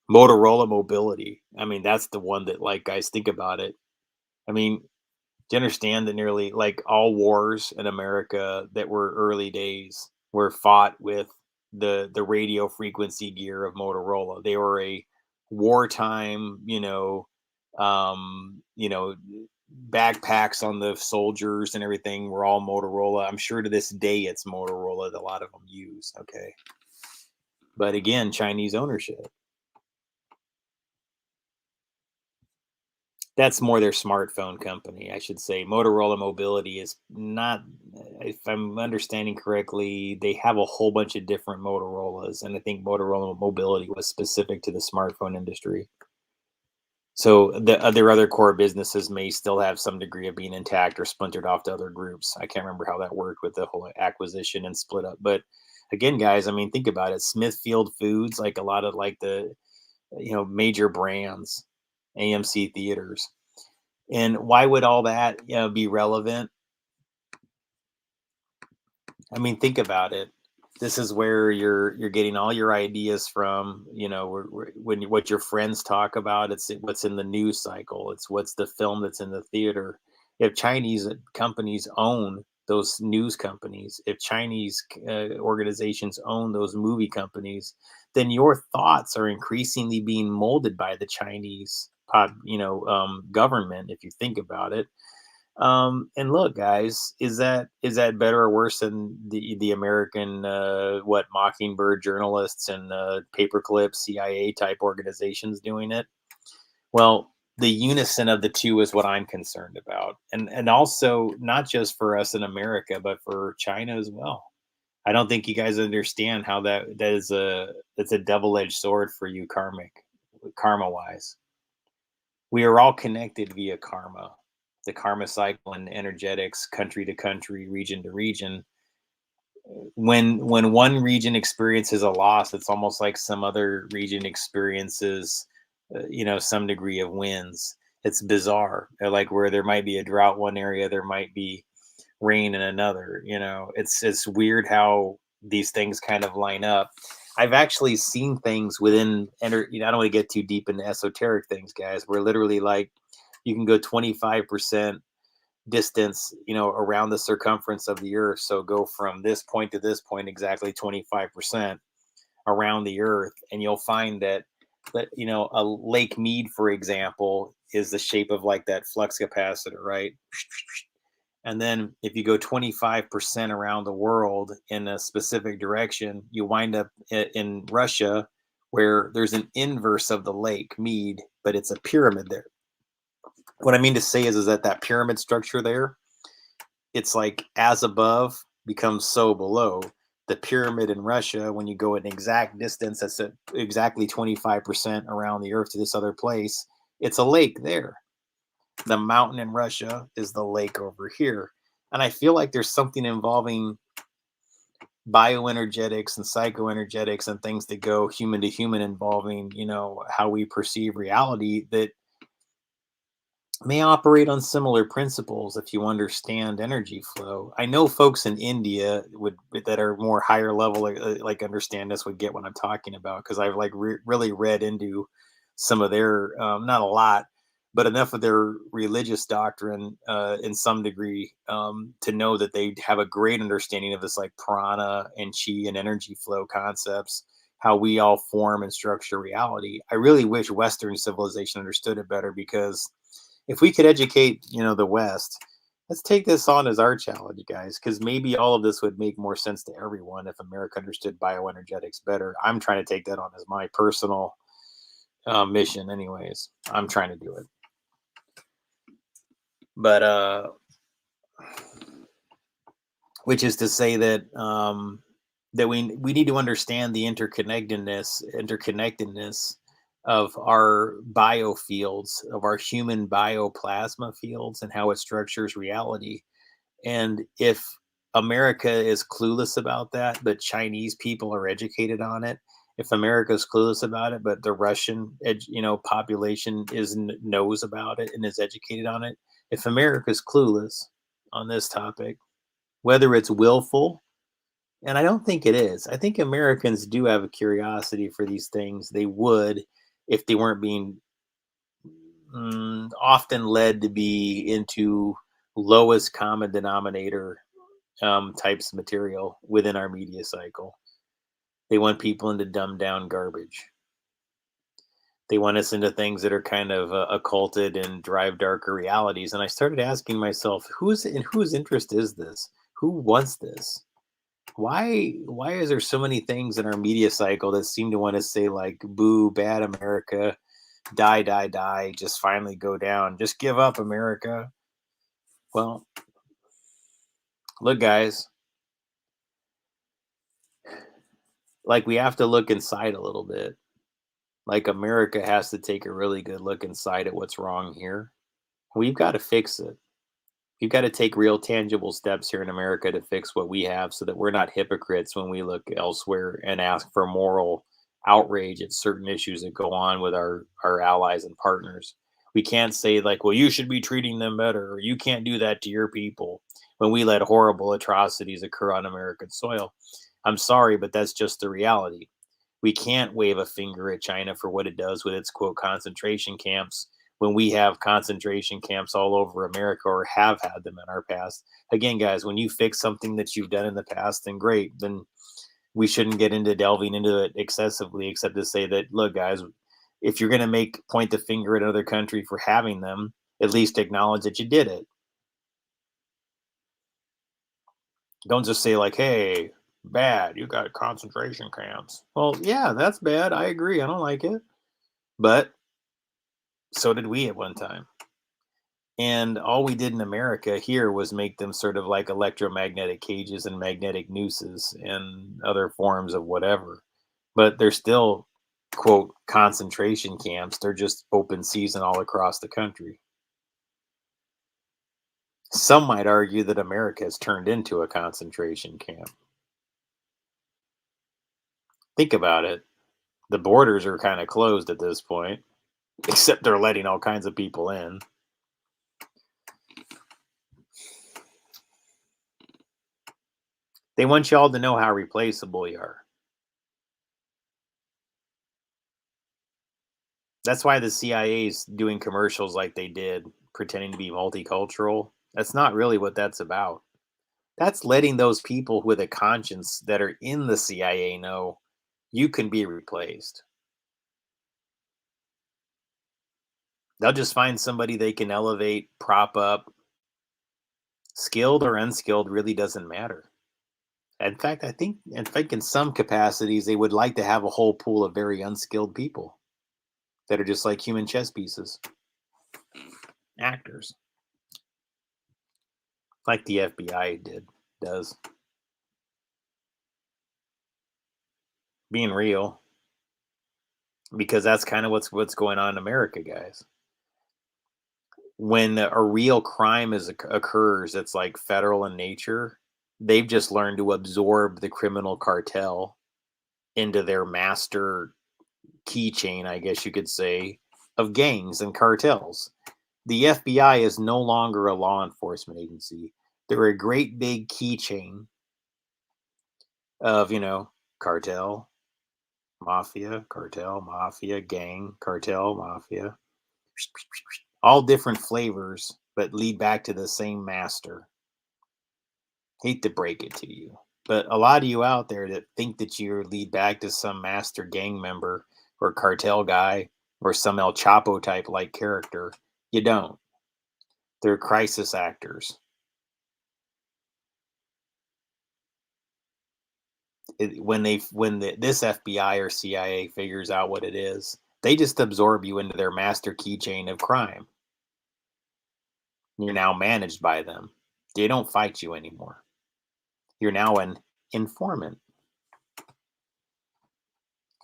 Motorola Mobility. That's the one that, like, guys, think about it. Do you understand that nearly like all wars in America that were early days were fought with the radio frequency gear of Motorola? They were a wartime, backpacks on the soldiers and everything were all Motorola. I'm sure to this day it's Motorola that a lot of them use. Okay. But again, Chinese ownership. That's more their smartphone company, I should say. Motorola Mobility is not, if I'm understanding correctly, they have a whole bunch of different Motorola's, and I think Motorola Mobility was specific to the smartphone industry. So the other core businesses may still have some degree of being intact or splintered off to other groups. I can't remember how that worked with the whole acquisition and split up. But again, guys, think about it. Smithfield Foods, like a lot of like the major brands, AMC theaters. And why would all that be relevant? I mean, think about it. This is where you're getting all your ideas from. What your friends talk about, it's what's in the news cycle. It's what's the film that's in the theater. If Chinese companies own those news companies, if Chinese organizations own those movie companies, then your thoughts are increasingly being molded by the Chinese government. If you think about it, and look, guys, is that better or worse than the American what Mockingbird journalists and Paperclip CIA type organizations doing it? Well, the unison of the two is what I'm concerned about, and also not just for us in America, but for China as well. I don't think you guys understand how that's a double edged sword for you, karma wise. We are all connected via karma, the karma cycle and energetics, country to country, region to region. When one region experiences a loss, it's almost like some other region experiences, some degree of wins. It's bizarre. Like where there might be a drought one area, there might be rain in another. It's weird how these things kind of line up. I've actually seen things within, I don't want to get too deep into esoteric things, guys. Where literally like you can go 25% distance, around the circumference of the earth. So go from this point to this point, exactly 25% around the earth. And you'll find that a Lake Mead, for example, is the shape of like that flux capacitor, right? And then if you go 25% around the world in a specific direction, you wind up in Russia, where there's an inverse of the Lake Mead, but it's a pyramid there. What I mean to say is that pyramid structure there, it's like as above becomes so below. The pyramid in Russia, when you go an exact distance, that's exactly 25% around the earth to this other place, it's a lake there. The mountain in Russia is the lake over here. And I feel like there's something involving bioenergetics and psychoenergetics and things that go human to human involving, how we perceive reality that may operate on similar principles if you understand energy flow. I know folks in India that are more higher level, like understand this, would get what I'm talking about, because I've like really read into some of their not a lot, but enough of their religious doctrine in some degree to know that they have a great understanding of this like prana and chi and energy flow concepts, how we all form and structure reality. I really wish Western civilization understood it better, because if we could educate, the West, let's take this on as our challenge, guys, because maybe all of this would make more sense to everyone if America understood bioenergetics better. I'm trying to take that on as my personal mission, anyways. I'm trying to do it. But, which is to say that, that we need to understand the interconnectedness of our biofields, of our human bioplasma fields, and how it structures reality. And if America is clueless about that, but Chinese people are educated on it, if America is clueless about it, but the Russian, population knows about it and is educated on it, if America is clueless on this topic, whether it's willful, and I don't think it is. I think Americans do have a curiosity for these things. They would if they weren't being often led to be into lowest common denominator types of material within our media cycle. They want people into dumbed down garbage. They want us into things that are kind of occulted and drive darker realities. And I started asking myself, whose interest is this? Who wants this? Why is there so many things in our media cycle that seem to want to say like boo, bad America, die, die, die, just finally go down, just give up, America? Well, look, guys, like we have to look inside a little bit. Like America has to take a really good look inside at what's wrong here. We've got to fix it. We've got to take real tangible steps here in America to fix what we have, so that we're not hypocrites when we look elsewhere and ask for moral outrage at certain issues that go on with our allies and partners. We can't say like, well, you should be treating them better, or you can't do that to your people when we let horrible atrocities occur on American soil. I'm sorry, but that's just the reality. We can't wave a finger at China for what it does with its quote concentration camps when we have concentration camps all over America or have had them in our past. Again, guys, when you fix something that you've done in the past, then great. Then we shouldn't get into delving into it excessively, except to say that, look, guys, if you're going to make point the finger at another country for having them, at least acknowledge that you did it. Don't just say like, hey, bad, you got concentration camps. Well, yeah, that's bad. I agree. I don't like it. But so did we at one time. And all we did in America here was make them sort of like electromagnetic cages and magnetic nooses and other forms of whatever. But they're still, quote, concentration camps. They're just open season all across the country. Some might argue that America has turned into a concentration camp. Think about it. The borders are kind of closed at this point, except they're letting all kinds of people in. They want you all to know how replaceable you are. That's why the CIA is doing commercials like they did, pretending to be multicultural. That's not really what that's about. That's letting those people with a conscience that are in the CIA know you can be replaced. They'll just find somebody they can elevate, prop up. Skilled or unskilled really doesn't matter. In fact, I think in some capacities they would like to have a whole pool of very unskilled people that are just like human chess pieces, actors, like the FBI does. Being real, because that's kind of what's going on in America, guys. When a real crime occurs that's like federal in nature, they've just learned to absorb the criminal cartel into their master keychain, I guess you could say, of gangs and cartels. The FBI is no longer a law enforcement agency. They're a great big keychain of, cartel, mafia, gang, cartel, mafia, all different flavors, but lead back to the same master. Hate to break it to you, but a lot of you out there that think that you lead back to some master gang member or cartel guy or some El Chapo type like character, you don't. They're crisis actors. This FBI or CIA figures out what it is, they just absorb you into their master keychain of crime. You're now managed by them. They don't fight you anymore. You're now an informant.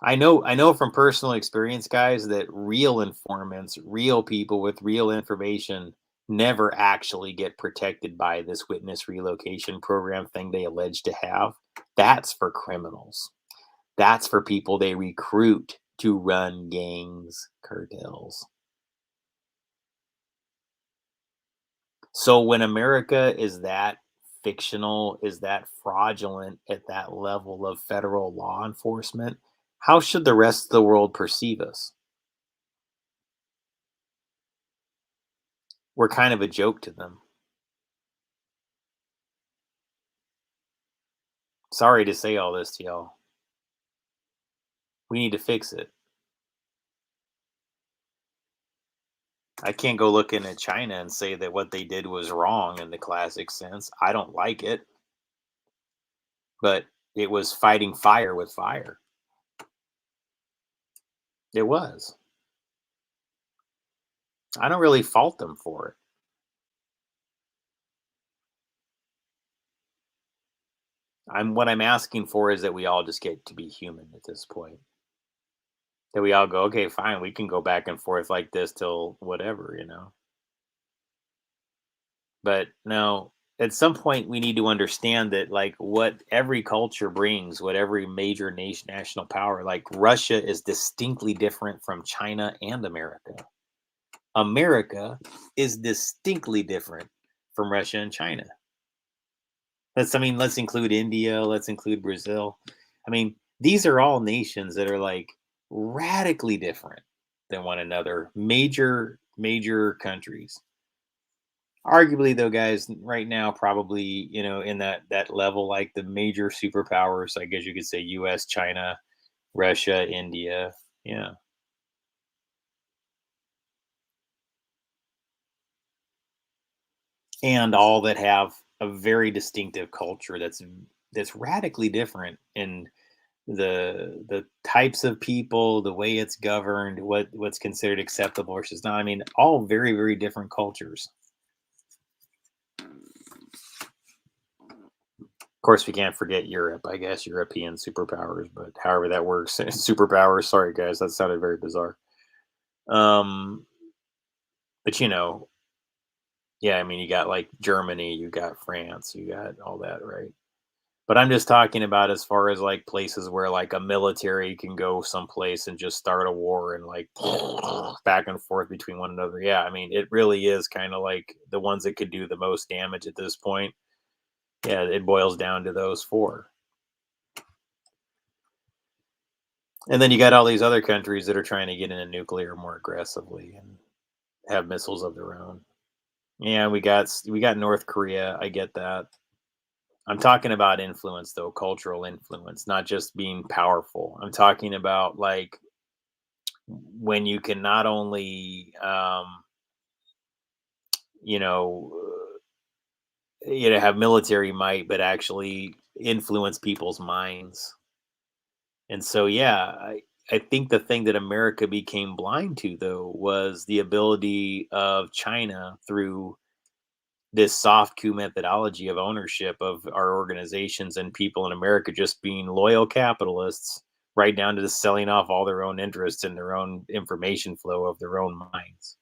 I know from personal experience, guys, that real informants, real people with real information never actually get protected by this witness relocation program thing they allege to have. That's for criminals. That's for people they recruit to run gangs, cartels. So when America is that fictional, is that fraudulent at that level of federal law enforcement, how should the rest of the world perceive us? We're kind of a joke to them. Sorry to say all this to y'all. We need to fix it. I can't go looking at China and say that what they did was wrong in the classic sense. I don't like it, but it was fighting fire with fire. It was. I don't really fault them for it. What I'm asking for is that we all just get to be human at this point. That we all go, okay, fine, we can go back and forth like this till whatever. But no, at some point we need to understand that like what every culture brings, what every major nation national power, like Russia is distinctly different from China and America. America is distinctly different from Russia and China. Let's include India, let's include Brazil. I mean, these are all nations that are like radically different than one another. Major countries. Arguably though, guys, right now probably, in that level, like the major superpowers, I guess you could say US, China, Russia, India. Yeah. And all that have a very distinctive culture that's radically different in the types of people, the way it's governed, what's considered acceptable versus not. I mean, all very, very different cultures. Of course, we can't forget Europe, I guess, European superpowers, but however that works. Superpowers, sorry guys, that sounded very bizarre. Um, but yeah, I mean, you got like Germany, you got France, you got all that, right? But I'm just talking about as far as like places where like a military can go someplace and just start a war and like back and forth between one another. Yeah, I mean, it really is kind of like the ones that could do the most damage at this point. Yeah, it boils down to those four. And then you got all these other countries that are trying to get into nuclear more aggressively and have missiles of their own. Yeah, we got North Korea. I get that. I'm talking about influence though, cultural influence, not just being powerful. I'm talking about like when you can not only you know have military might but actually influence people's minds. And so yeah, I think the thing that America became blind to though was the ability of China through this soft coup methodology of ownership of our organizations and people in America just being loyal capitalists, right down to just selling off all their own interests and their own information flow of their own minds.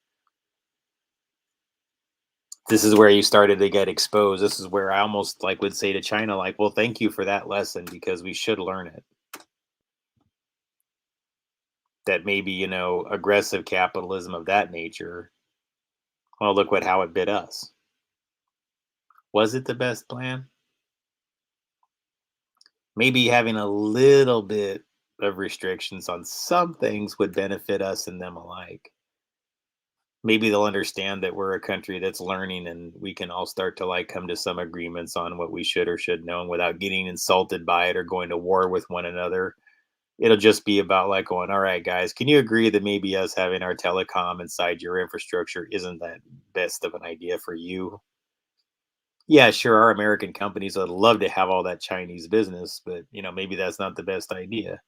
This is where you started to get exposed. This is where I almost like would say to China, like, well, thank you for that lesson because we should learn it. That maybe, aggressive capitalism of that nature, well, look what how it bit us. Was it the best plan? Maybe having a little bit of restrictions on some things would benefit us and them alike. Maybe they'll understand that we're a country that's learning and we can all start to like come to some agreements on what we should or should know without getting insulted by it or going to war with one another. It'll just be about like going, all right, guys, can you agree that maybe us having our telecom inside your infrastructure isn't that best of an idea for you? Yeah, sure, our American companies would love to have all that Chinese business, but maybe that's not the best idea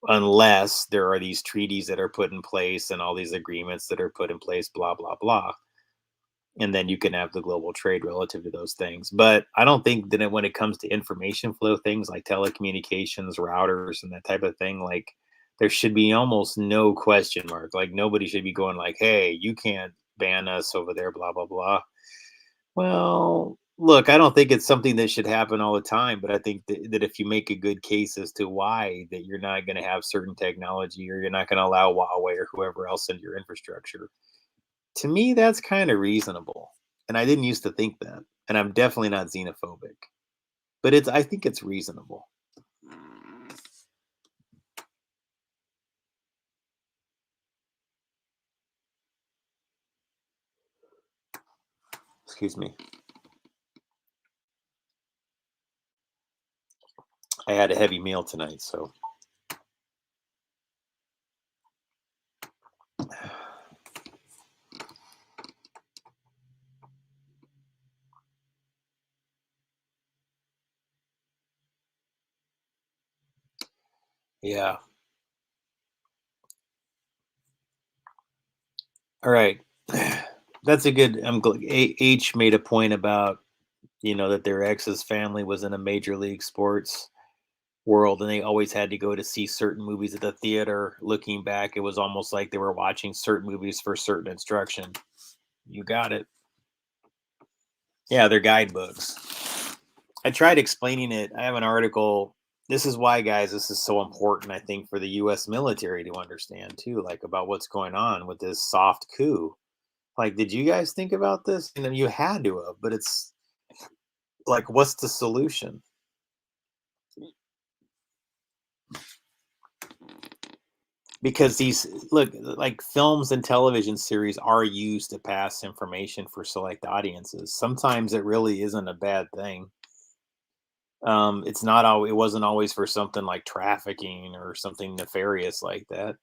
unless there are these treaties that are put in place and all these agreements that are put in place, blah, blah, blah. And then you can have the global trade relative to those things. But I don't think that when it comes to information flow, things like telecommunications, routers, and that type of thing, like there should be almost no question mark. Like nobody should be going like, hey, you can't ban us over there, blah, blah, blah. Well, look, I don't think it's something that should happen all the time, but I think that if you make a good case as to why that you're not going to have certain technology or you're not going to allow Huawei or whoever else into your infrastructure, to me, that's kind of reasonable. And I didn't used to think that. And I'm definitely not xenophobic, but I think it's reasonable. Excuse me. I had a heavy meal tonight, so yeah. All right. That's a good. H made a point about that their ex's family was in a major league sports world and they always had to go to see certain movies at the theater. Looking back, it was almost like they were watching certain movies for certain instruction. You got it. Yeah, they're guidebooks. I tried explaining it. I have an article. This is why, guys, this is so important, I think, for the US military to understand too, like about what's going on with this soft coup. Like, did you guys think about this? And then you had to have, but it's like, what's the solution? Because these look like films and television series are used to pass information for select audiences. Sometimes it really isn't a bad thing. It's not always, it wasn't always for something like trafficking or something nefarious like that.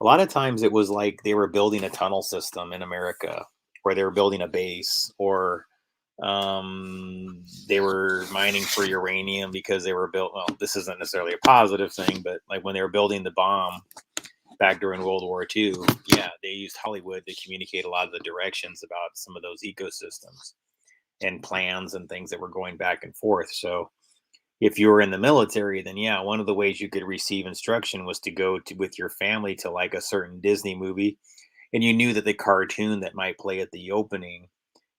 A lot of times it was like they were building a tunnel system in America, or they were building a base, or they were mining for uranium because they were built. Well, this isn't necessarily a positive thing, but like when they were building the bomb back during World War II, yeah, they used Hollywood to communicate a lot of the directions about some of those ecosystems and plans and things that were going back and forth. So if you were in the military, then yeah, one of the ways you could receive instruction was to go to, with your family, to like a certain Disney movie, and you knew that the cartoon that might play at the opening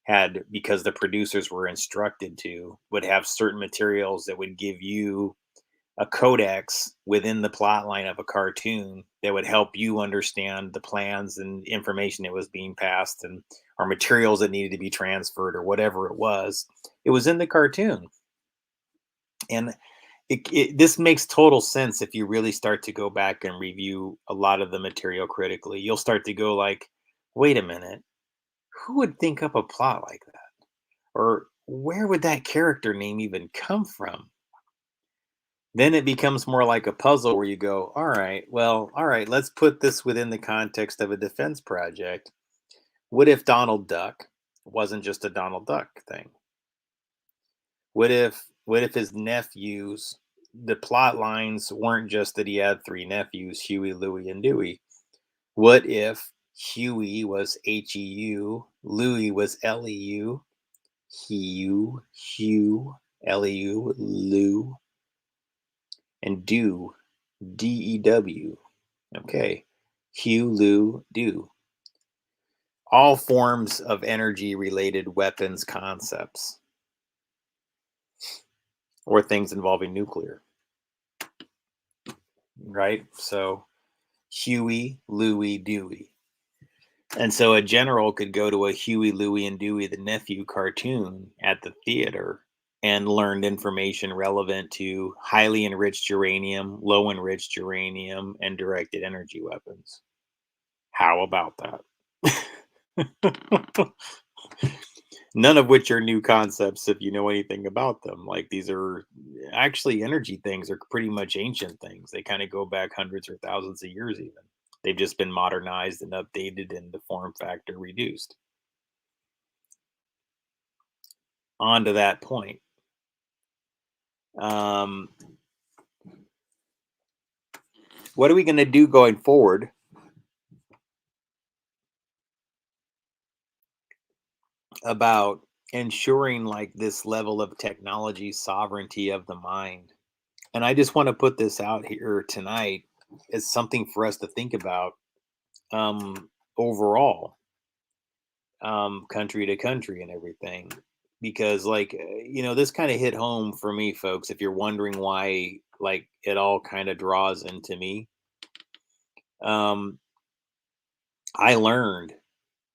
had, because the producers were instructed to, would have certain materials that would give you a codex within the plot line of a cartoon that would help you understand the plans and information that was being passed, and or materials that needed to be transferred or whatever it was. It was in the cartoon. And this makes total sense if you really start to go back and review a lot of the material critically. You'll start to go like, wait a minute, who would think up a plot like that? Or where would that character name even come from? Then it becomes more like a puzzle where you go, all right, well, all right, let's put this within the context of a defense project. What if Donald Duck wasn't just a Donald Duck thing? What if his nephews, the plot lines weren't just that he had three nephews, Huey, Louie, and Dewey. What if Huey was Heu, Louie was Leu, Hugh, Leu, Lou, and Dew. Okay. Hugh, Lou, Dew. All forms of energy related weapons concepts, or things involving nuclear, right? So Huey, Louie, Dewey. And so a general could go to a Huey, Louie, and Dewey the nephew cartoon at the theater and learned information relevant to highly enriched uranium, low enriched uranium, and directed energy weapons. How about that? None of which are new concepts if you know anything about them. Like, these are actually, energy things are pretty much ancient things. They kind of go back hundreds or thousands of years even. They've just been modernized and updated and the form factor reduced. On to that point. Um, what are we going to do going forward about ensuring like this level of technology sovereignty of the mind? And I just want to put this out here tonight as something for us to think about, overall, country to country and everything. Because like, this kind of hit home for me, folks, if you're wondering why like it all kind of draws into me. um I learned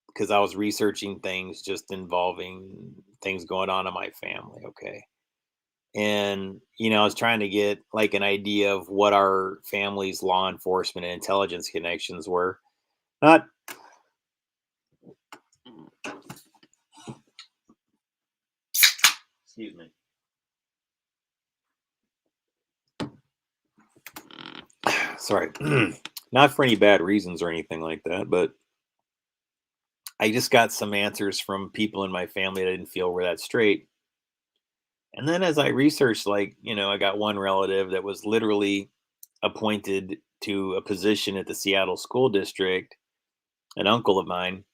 because I was researching things just involving things going on in my family, okay? And I was trying to get like an idea of what our family's law enforcement and intelligence connections were. Not Excuse me. Sorry. Not for any bad reasons or anything like that, but I just got some answers from people in my family that I didn't feel were that straight. And then as I researched, like, I got one relative that was literally appointed to a position at the Seattle School District, an uncle of mine,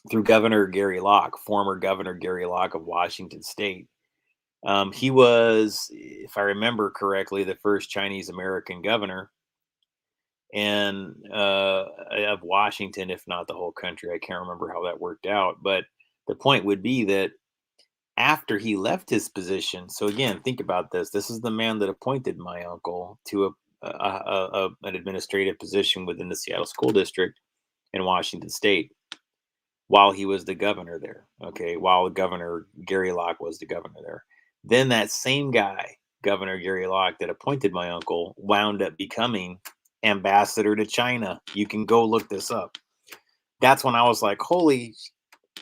through Governor Gary Locke, former Governor Gary Locke of Washington State. He was, if I remember correctly, the first Chinese American governor and of Washington, if not the whole country. I can't remember how that worked out, but the point would be that After he left his position, so again, think about this. This is the man that appointed my uncle to an administrative position within the Seattle School District in Washington State while he was the governor there. Okay, while Governor Gary Locke was the governor there. Then that same guy, Governor Gary Locke, that appointed my uncle, wound up becoming ambassador to China. You can go look this up. That's when I was like, holy,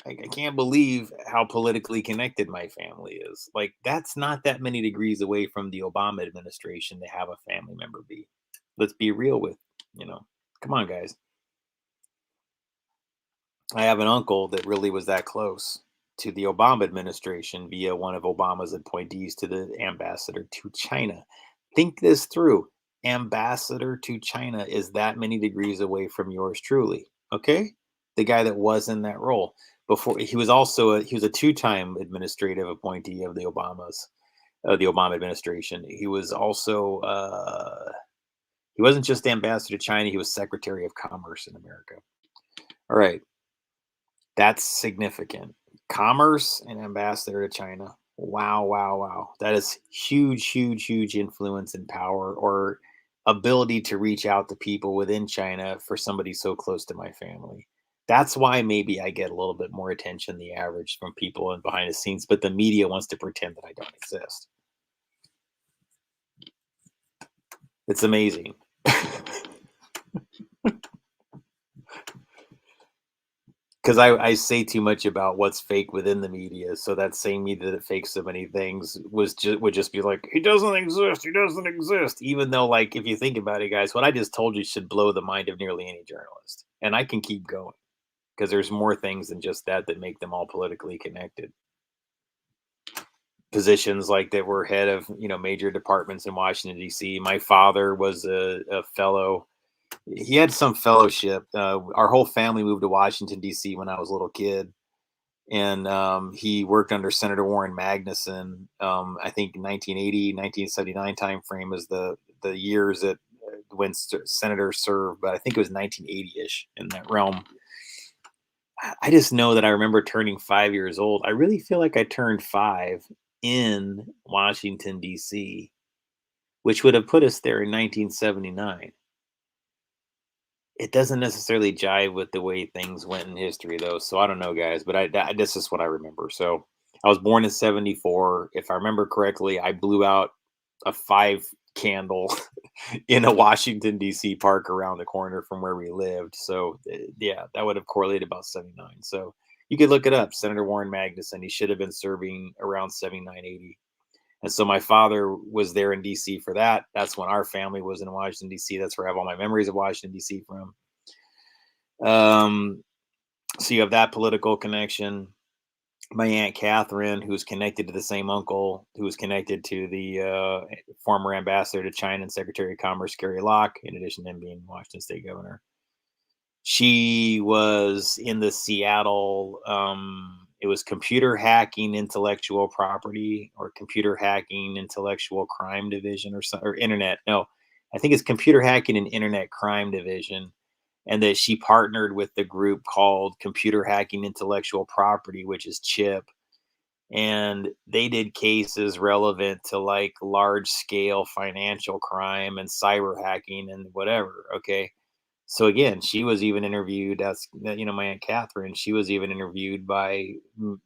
I can't believe how politically connected my family is. Like, that's not that many degrees away from the Obama administration to have a family member be. Let's be real with, you know, come on, guys. I have an uncle that really was that close to the Obama administration via one of Obama's appointees to the ambassador to China. Think this through. Ambassador to China is that many degrees away from yours truly. Okay? The guy that was in that role. Before he was also he was a two-time administrative appointee of the Obama administration. He was also he wasn't just ambassador to China, he was Secretary of Commerce in America. All right. That's significant. Commerce and ambassador to China. Wow, wow, wow. That is huge, huge, huge influence and power or ability to reach out to people within China for somebody so close to my family. That's why maybe I get a little bit more attention than the average from people and behind the scenes, but the media wants to pretend that I don't exist. It's amazing. Because I say too much about what's fake within the media, so that saying me that it fakes so many things would just be like, he doesn't exist, he doesn't exist. Even though, like, if you think about it, guys, what I just told you should blow the mind of nearly any journalist, and I can keep going because there's more things than just that that make them all politically connected. Positions like that were head of major departments in Washington D.C. My father was a fellow. He had some fellowship. Our whole family moved to Washington D.C. when I was a little kid, and he worked under Senator Warren Magnuson. I think 1980, 1979 time frame is the years that when senators served, but I think it was 1980-ish in that realm. I just know that I remember turning 5 years old. I really feel like I turned 5 in Washington D.C., which would have put us there in 1979. It doesn't necessarily jive with the way things went in history, though. So I don't know, guys, but this is what I remember. So I was born in '74. If I remember correctly, I blew out a 5 candle in a Washington D.C. park around the corner from where we lived. So yeah, that would have correlated about '79. So you could look it up. Senator Warren Magnuson. He should have been serving around '79, '80. And so my father was there in DC for that. That's when our family was in Washington, DC. That's where I have all my memories of Washington, DC from. So you have that political connection. My Aunt Catherine, who's connected to the same uncle, who was connected to the former ambassador to China and Secretary of Commerce, Gary Locke, in addition to him being Washington State governor. She was in the Seattle it was computer hacking intellectual property or computer hacking intellectual crime division or internet. No, I think it's computer hacking and internet crime division. And that she partnered with the group called Computer Hacking Intellectual Property, which is CHIP. And they did cases relevant to like large scale financial crime and cyber hacking and whatever. Okay. So again, she was even interviewed. My Aunt Catherine. She was even interviewed by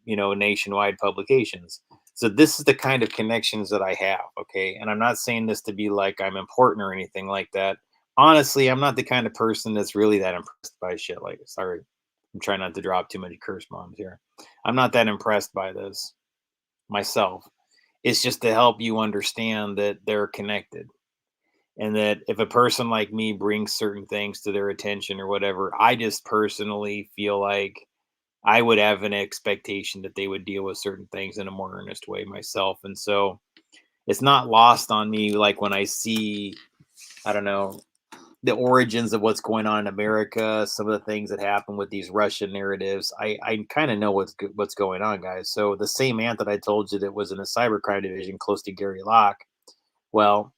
nationwide publications. So this is the kind of connections that I have. Okay, and I'm not saying this to be like I'm important or anything like that. Honestly, I'm not the kind of person that's really that impressed by shit like. Sorry, I'm trying not to drop too many curse bombs here. I'm not that impressed by this myself. It's just to help you understand that they're connected and that if a person like me brings certain things to their attention or whatever, I just personally feel like I would have an expectation that they would deal with certain things in a more earnest way myself. And so it's not lost on me, like when I see, I don't know, the origins of what's going on in America, some of the things that happen with these Russian narratives. I kind of know what's going on, guys. So the same aunt that I told you that was in the cybercrime division close to Gary Locke, well,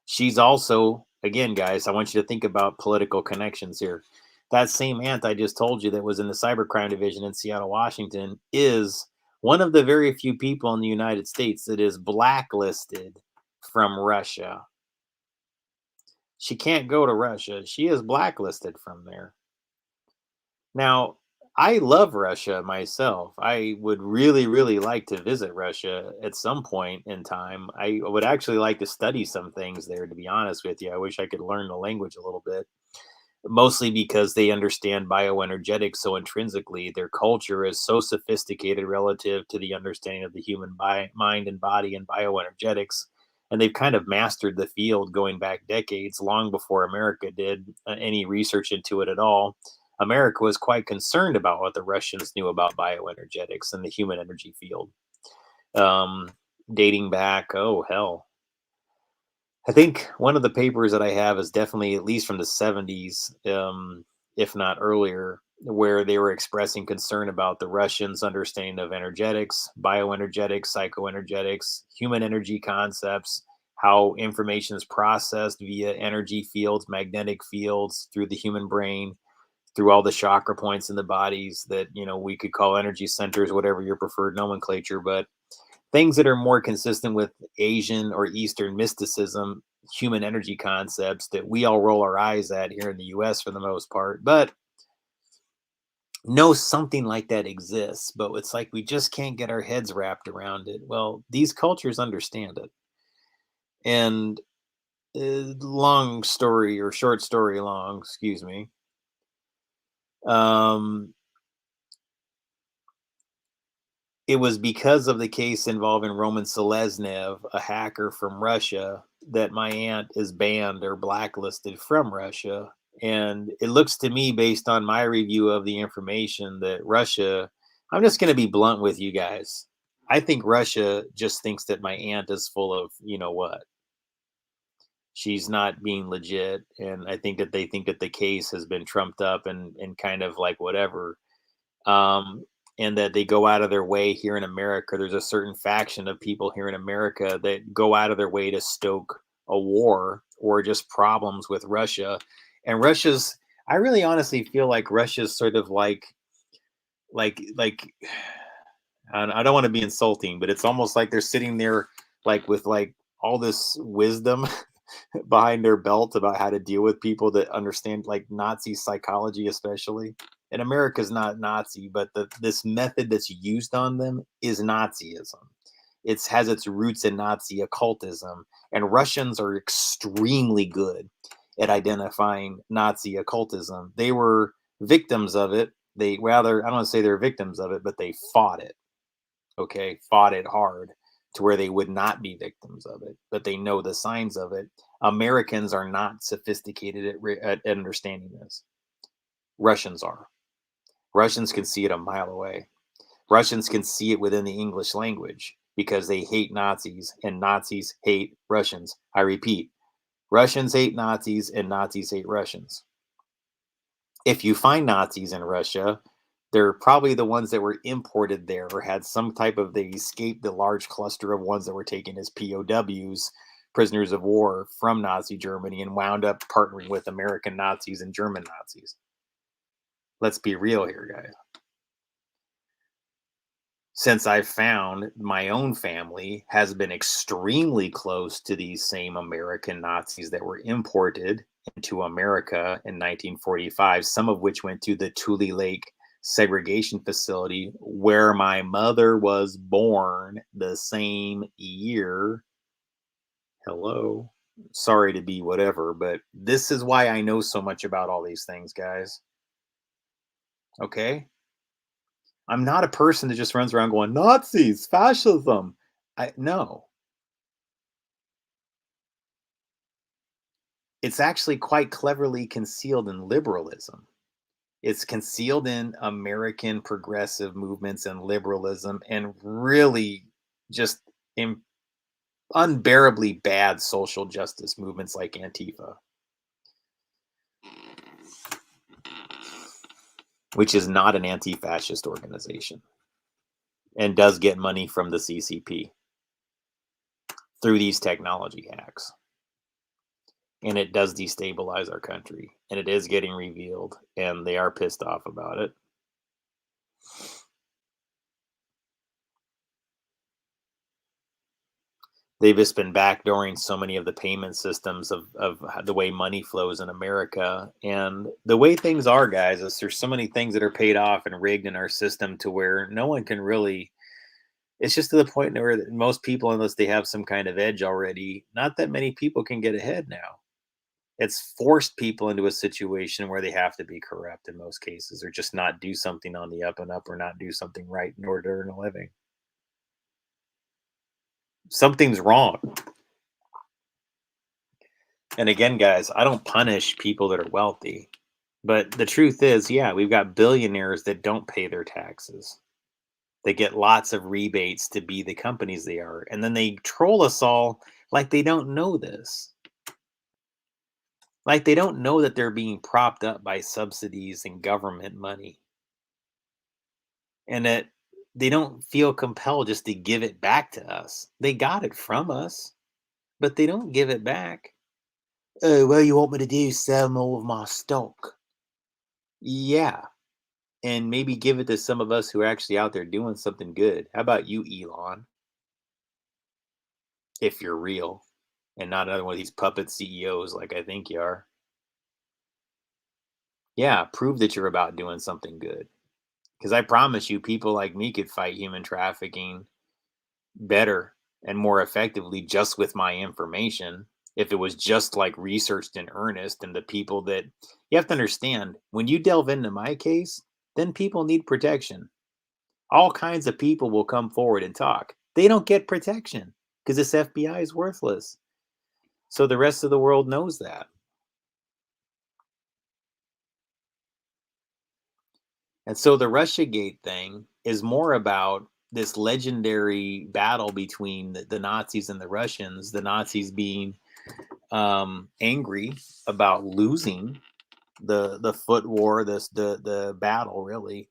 she's also, again, guys, I want you to think about political connections here. That same aunt I just told you that was in the cybercrime division in Seattle, Washington, is One of the very few people in the United States that is blacklisted from Russia. She can't go to Russia. She is blacklisted from there. Now, I love Russia myself. I would really, really like to visit Russia at some point in time. I would actually like to study some things there, to be honest with you. I wish I could learn the language a little bit, mostly because they understand bioenergetics so intrinsically. Their culture is so sophisticated relative to the understanding of the human mind and body and bioenergetics. And they've kind of mastered the field going back decades, long before America did any research into it at all. America was quite concerned about what the Russians knew about bioenergetics and the human energy field, um, dating back, oh, hell, I think one of the papers that I have is definitely at least from the 70s, if not earlier, where they were expressing concern about the Russians' understanding of energetics, bioenergetics, psychoenergetics, human energy concepts, how information is processed via energy fields, magnetic fields through the human brain, through all the chakra points in the bodies that, we could call energy centers, whatever your preferred nomenclature. But things that are more consistent with Asian or Eastern mysticism, human energy concepts that we all roll our eyes at here in the US for the most part, but know something like that exists. But it's like we just can't get our heads wrapped around it. Well, these cultures understand it. And long story or short story long, excuse me. Um, It was because of the case involving Roman Seleznev, a hacker from Russia, that my aunt is banned or blacklisted from Russia. And it looks to me, based on my review of the information, that Russia, I'm just going to be blunt with you guys. I think Russia just thinks that my aunt is full of, you know what? She's not being legit. And I think that they think that the case has been trumped up and kind of like whatever, um, and that they go out of their way here in America. There's a certain faction of people here in America that go out of their way to stoke a war or just problems with Russia. And I really honestly feel like Russia's sort of like, I don't want to be insulting, but it's almost like they're sitting there like with like all this wisdom behind their belt about how to deal with people that understand like Nazi psychology, especially. And America's not Nazi, but this method that's used on them is Nazism. It has its roots in Nazi occultism, and Russians are extremely good at identifying Nazi occultism. They were victims of it. They rather, I don't want to say they're victims of it, but they fought it. Okay, fought it hard to where they would not be victims of it, but they know the signs of it. Americans are not sophisticated at understanding this. Russians are. Russians can see it a mile away. Russians can see it within the English language because they hate Nazis and Nazis hate Russians. I repeat, Russians hate Nazis and Nazis hate Russians. If you find Nazis in Russia, they're probably the ones that were imported there or had some type of, they escaped the large cluster of ones that were taken as POWs, prisoners of war from Nazi Germany, and wound up partnering with American Nazis and German Nazis. Let's be real here, guys. Since I've found my own family has been extremely close to these same American Nazis that were imported into America in 1945, some of which went to the Tule Lake segregation facility where my mother was born the same year. Hello. Sorry to be whatever, but this is why I know so much about all these things, guys. Okay? I'm not a person that just runs around going, Nazis, fascism. I no. It's actually quite cleverly concealed in liberalism. It's concealed in American progressive movements and liberalism and really just unbearably bad social justice movements like Antifa, which is not an anti-fascist organization and does get money from the CCP through these technology hacks. And it does destabilize our country, and it is getting revealed, and they are pissed off about it. They've just been backdooring so many of the payment systems of the way money flows in America. And the way things are, guys, is there's so many things that are paid off and rigged in our system to where no one can really. It's just to the point where most people, unless they have some kind of edge already, not that many people can get ahead now. It's forced people into a situation where they have to be corrupt in most cases, or just not do something on the up and up, or not do something right in order to earn a living. Something's wrong. And again, guys, I don't punish people that are wealthy. But the truth is, yeah, we've got billionaires that don't pay their taxes. They get lots of rebates to be the companies they are. And then they troll us all like they don't know this. Like they don't know that they're being propped up by subsidies and government money. And that they don't feel compelled just to give it back to us. They got it from us, but they don't give it back. Oh, well, you want me to do? Sell more of my stock. Yeah. And maybe give it to some of us who are actually out there doing something good. How about you, Elon? If you're real and not another one of these puppet CEOs like I think you are. Yeah, prove that you're about doing something good. Because I promise you, people like me could fight human trafficking better and more effectively just with my information if it was just like researched in earnest. And the people that you have to understand, when you delve into my case, then people need protection. All kinds of people will come forward and talk. They don't get protection because this FBI is worthless. So the rest of the world knows that. And so the Russiagate thing is more about this legendary battle between the Nazis and the Russians, the Nazis being angry about losing the foot war, the battle really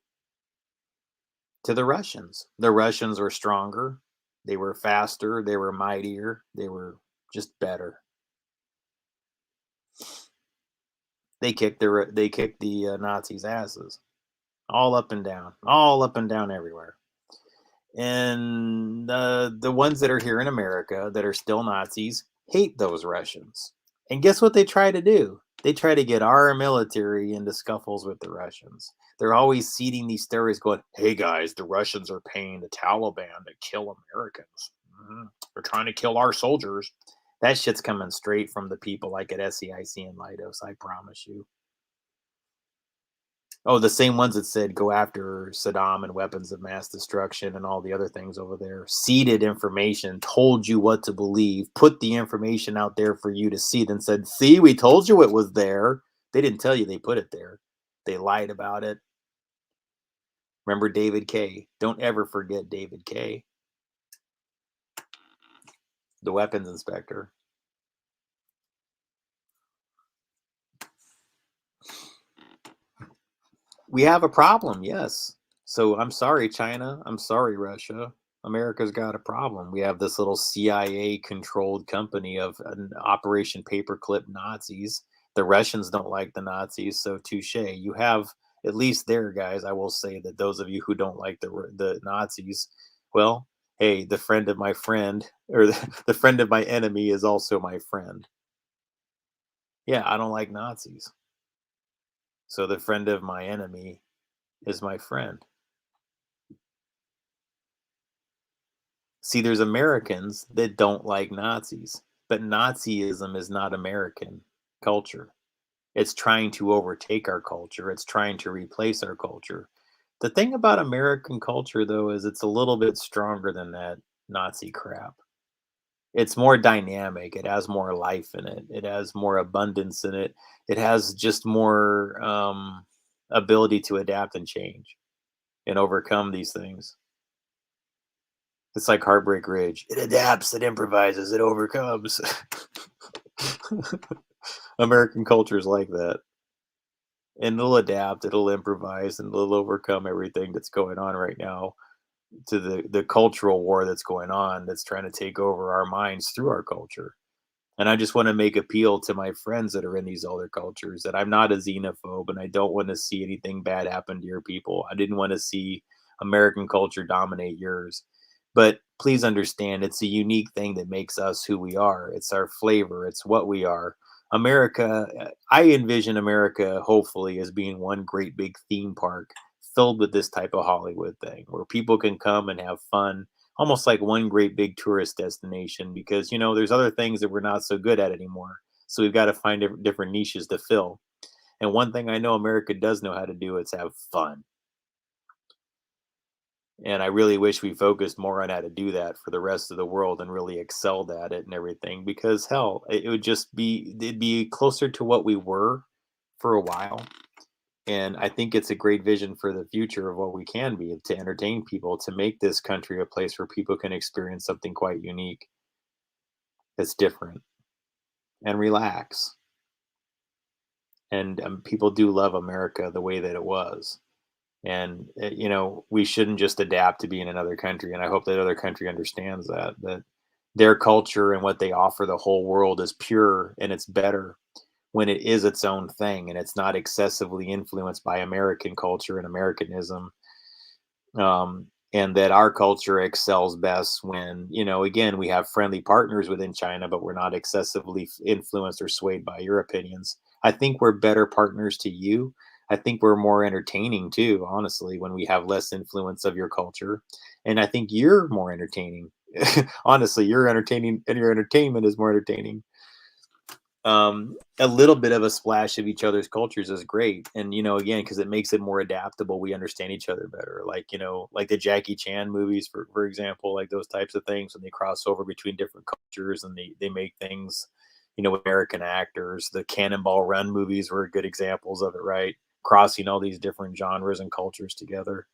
to the Russians. The Russians were stronger, they were faster, they were mightier, they were just better. They kicked the Nazis' asses, all up and down everywhere. And the ones that are here in America that are still Nazis hate those Russians. And guess what they try to do? They try to get our military into scuffles with the Russians. They're always seeding these stories going, hey guys, the Russians are paying the Taliban to kill Americans. They're trying to kill our soldiers. That shit's coming straight from the people like at SAIC and Leidos, I promise you. Oh, the same ones that said go after Saddam and weapons of mass destruction and all the other things over there. Seeded information, told you what to believe, put the information out there for you to see, then said, see, we told you it was there. They didn't tell you they put it there. They lied about it. Remember David K. Don't ever forget David K., the weapons inspector. We have a problem, yes. So I'm sorry, China. I'm sorry, Russia. America's got a problem. We have this little CIA controlled company of an Operation Paperclip Nazis. The Russians don't like the Nazis, so touche. You have at least there, guys. I will say that those of you who don't like the Nazis, well, hey, the friend of my friend or the friend of my enemy is also my friend. Yeah, I don't like Nazis. So the friend of my enemy is my friend. See, there's Americans that don't like Nazis, but Nazism is not American culture. It's trying to overtake our culture, it's trying to replace our culture. The thing about American culture, though, is it's a little bit stronger than that Nazi crap. It's more dynamic, it has more life in it, it has more abundance in it, it has just more ability to adapt and change and overcome these things. It's like Heartbreak Ridge. It adapts, it improvises, it overcomes. American culture is like that. And it'll adapt, it'll improvise, and it'll overcome everything that's going on right now to the cultural war that's going on that's trying to take over our minds through our culture. And I just want to make appeal to my friends that are in these other cultures that I'm not a xenophobe and I don't want to see anything bad happen to your people. I didn't want to see American culture dominate yours. But please understand, it's a unique thing that makes us who we are. It's our flavor. It's what we are. America, I envision America hopefully as being one great big theme park filled with this type of Hollywood thing where people can come and have fun, almost like one great big tourist destination because, there's other things that we're not so good at anymore. So we've got to find different niches to fill. And one thing I know America does know how to do is have fun. And I really wish we focused more on how to do that for the rest of the world and really excelled at it and everything because hell, it would just it'd be closer to what we were for a while. And I think it's a great vision for the future of what we can be to entertain people, to make this country a place where people can experience something quite unique that's different and relax. And people do love America the way that it was. And we shouldn't just adapt to be in another country. And I hope that other country understands that their culture and what they offer the whole world is pure and it's better when it is its own thing and it's not excessively influenced by American culture and Americanism. And that our culture excels best when, again, we have friendly partners within China, but we're not excessively influenced or swayed by your opinions. I think we're better partners to you. I think we're more entertaining too, honestly, when we have less influence of your culture. And I think you're more entertaining. Honestly, you're entertaining and your entertainment is more entertaining. A little bit of a splash of each other's cultures is great. And, again, because it makes it more adaptable, we understand each other better. Like, like the Jackie Chan movies, for example, like those types of things when they cross over between different cultures and they make things, with American actors. The Cannonball Run movies were good examples of it, right? Crossing all these different genres and cultures together.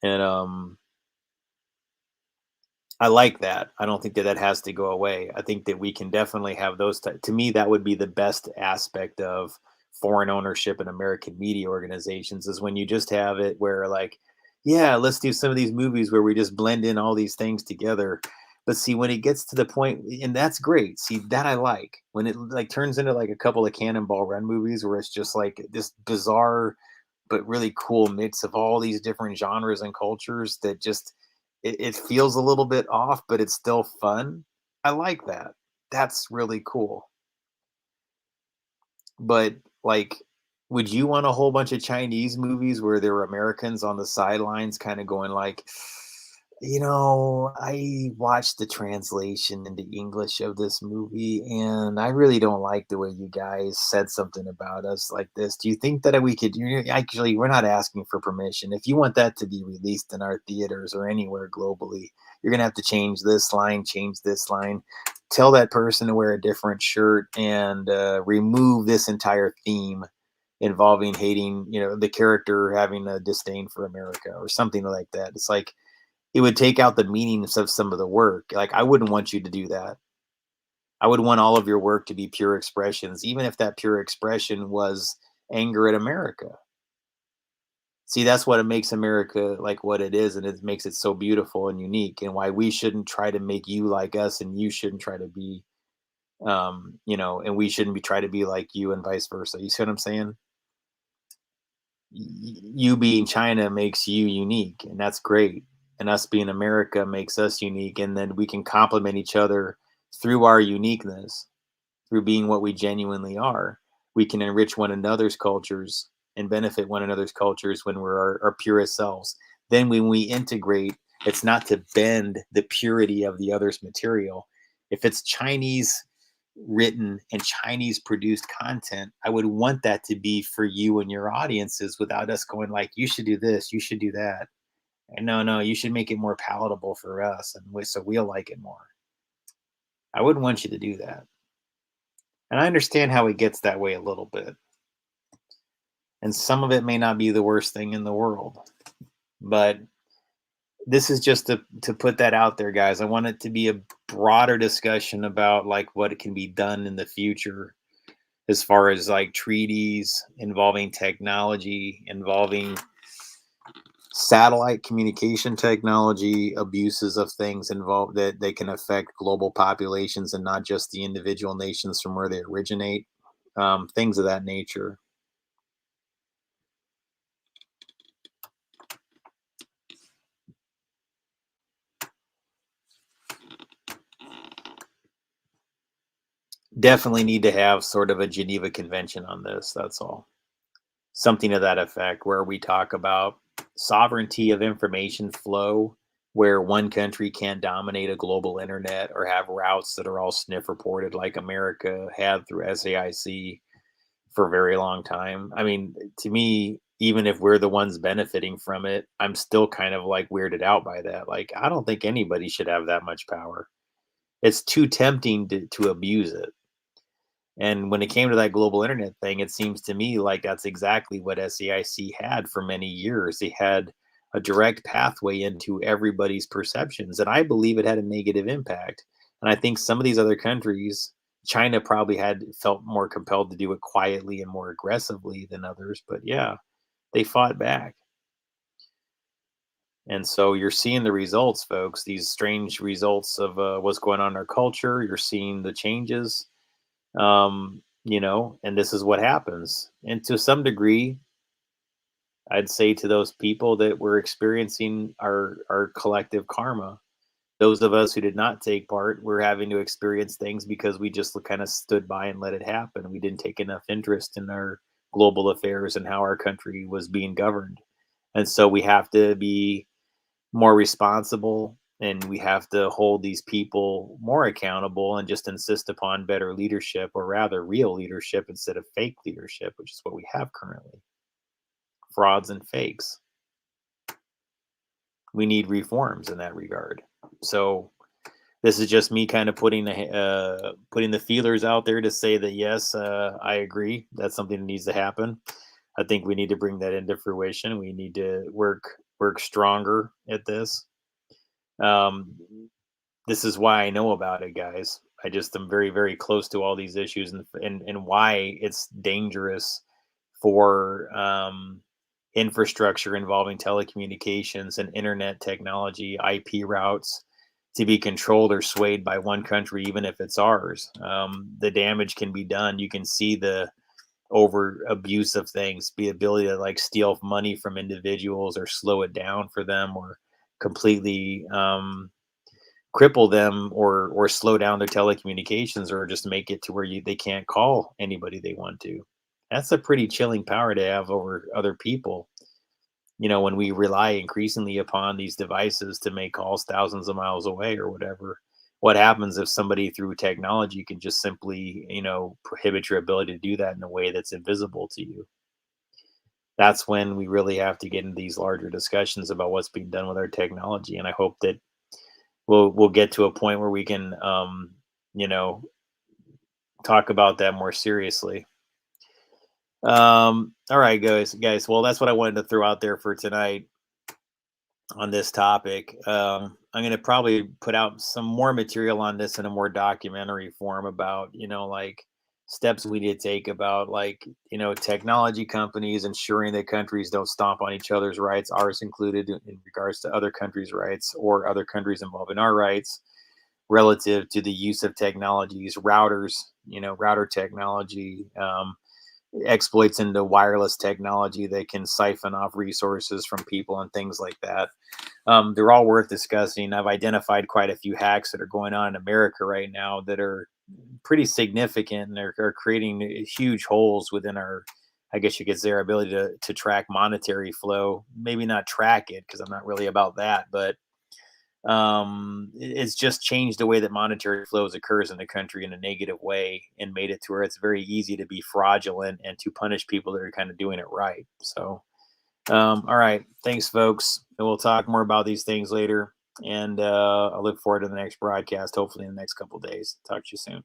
And I like that. I don't think that that has to go away. I think that we can definitely have those. To me, that would be the best aspect of foreign ownership in American media organizations is when you just have it where, like, yeah, let's do some of these movies where we just blend in all these things together. But see, when it gets to the point, and that's great. See, that I like when it like turns into like a couple of Cannonball Run movies where it's just like this bizarre but really cool mix of all these different genres and cultures that just it feels a little bit off, but it's still fun. I like that. That's really cool. But like, would you want a whole bunch of Chinese movies where there were Americans on the sidelines kind of going like, I watched the translation into English of this movie, and I really don't like the way you guys said something about us like this. Do you think that we could? Actually, we're not asking for permission. If you want that to be released in our theaters or anywhere globally, you're gonna have to change this line, tell that person to wear a different shirt, and remove this entire theme involving hating, the character having a disdain for America or something like that. It's like it would take out the meanings of some of the work. Like, I wouldn't want you to do that. I would want all of your work to be pure expressions, even if that pure expression was anger at America. See, that's what it makes America like what it is, and it makes it so beautiful and unique, and why we shouldn't try to make you like us, and you shouldn't try to be, and we shouldn't be try to be like you, and vice versa. You see what I'm saying? You being China makes you unique, and that's great. And us being America makes us unique, and then we can complement each other through our uniqueness, through being what we genuinely are. We can enrich one another's cultures and benefit one another's cultures when we're our purest selves. Then when we integrate, it's not to bend the purity of the other's material. If it's Chinese written and Chinese produced content, I would want that to be for you and your audiences without us going like, you should do this, you should do that. And no, you should make it more palatable for us, and so we'll like it more. I wouldn't want you to do that. And I understand how it gets that way a little bit. And some of it may not be the worst thing in the world. But this is just to put that out there, guys. I want it to be a broader discussion about like what it can be done in the future as far as like treaties involving technology, involving satellite communication technology, abuses of things involved that they can affect global populations and not just the individual nations from where they originate, things of that nature. Definitely need to have sort of a Geneva Convention on this. That's all. Something to that effect, where we talk about sovereignty of information flow, where one country can't dominate a global internet or have routes that are all sniff reported like America had through SAIC for a very long time. I mean, to me, even if we're the ones benefiting from it, I'm still kind of like weirded out by that. Like, I don't think anybody should have that much power. It's too tempting to abuse it. And when it came to that global internet thing, it seems to me like that's exactly what SAIC had for many years. They had a direct pathway into everybody's perceptions. And I believe it had a negative impact. And I think some of these other countries, China probably had felt more compelled to do it quietly and more aggressively than others. But yeah, they fought back. And so you're seeing the results, folks, these strange results of what's going on in our culture. You're seeing the changes, and this is what happens. And to some degree, I'd say to those people that we're experiencing our collective karma. Those of us who did not take part, we're having to experience things because we just kind of stood by and let it happen. We didn't take enough interest in our global affairs and how our country was being governed. And so we have to be more responsible, and we have to hold these people more accountable and just insist upon better leadership, or rather real leadership instead of fake leadership, which is what we have currently. Frauds and fakes. We need reforms in that regard. So this is just me kind of putting the feelers out there to say that yes, I agree. That's something that needs to happen. I think we need to bring that into fruition. We need to work stronger at this. Um, this is why I know about it, guys. I just am very, very close to all these issues, and why it's dangerous for infrastructure involving telecommunications and internet technology, IP routes, to be controlled or swayed by one country, even if it's ours. The damage can be done. You can see the over abuse of things, the ability to like steal money from individuals or slow it down for them, or completely cripple them, or slow down their telecommunications, or just make it to where they can't call anybody they want to. That's a pretty chilling power to have over other people. When we rely increasingly upon these devices to make calls thousands of miles away or whatever, what happens if somebody through technology can just simply, prohibit your ability to do that in a way that's invisible to you? That's when we really have to get into these larger discussions about what's being done with our technology. And I hope that we'll get to a point where we can, you know, talk about that more seriously. All right, guys. Well, that's what I wanted to throw out there for tonight on this topic. I'm going to probably put out some more material on this in a more documentary form about, like steps we need to take about like, technology companies ensuring that countries don't stomp on each other's rights, ours included, in regards to other countries' rights or other countries involved in our rights relative to the use of technologies, routers, router technology, exploits into wireless technology that can siphon off resources from people and things like that. They're all worth discussing. I've identified quite a few hacks that are going on in America right now that are pretty significant, and are creating huge holes within our, I guess you could say, our ability to track monetary flow. Maybe not track it, because I'm not really about that, but it's just changed the way that monetary flows occurs in the country in a negative way, and made it to where it's very easy to be fraudulent and to punish people that are kind of doing it right. So all right, thanks folks, and we'll talk more about these things later. And I look forward to the next broadcast, hopefully in the next couple of days. Talk to you soon.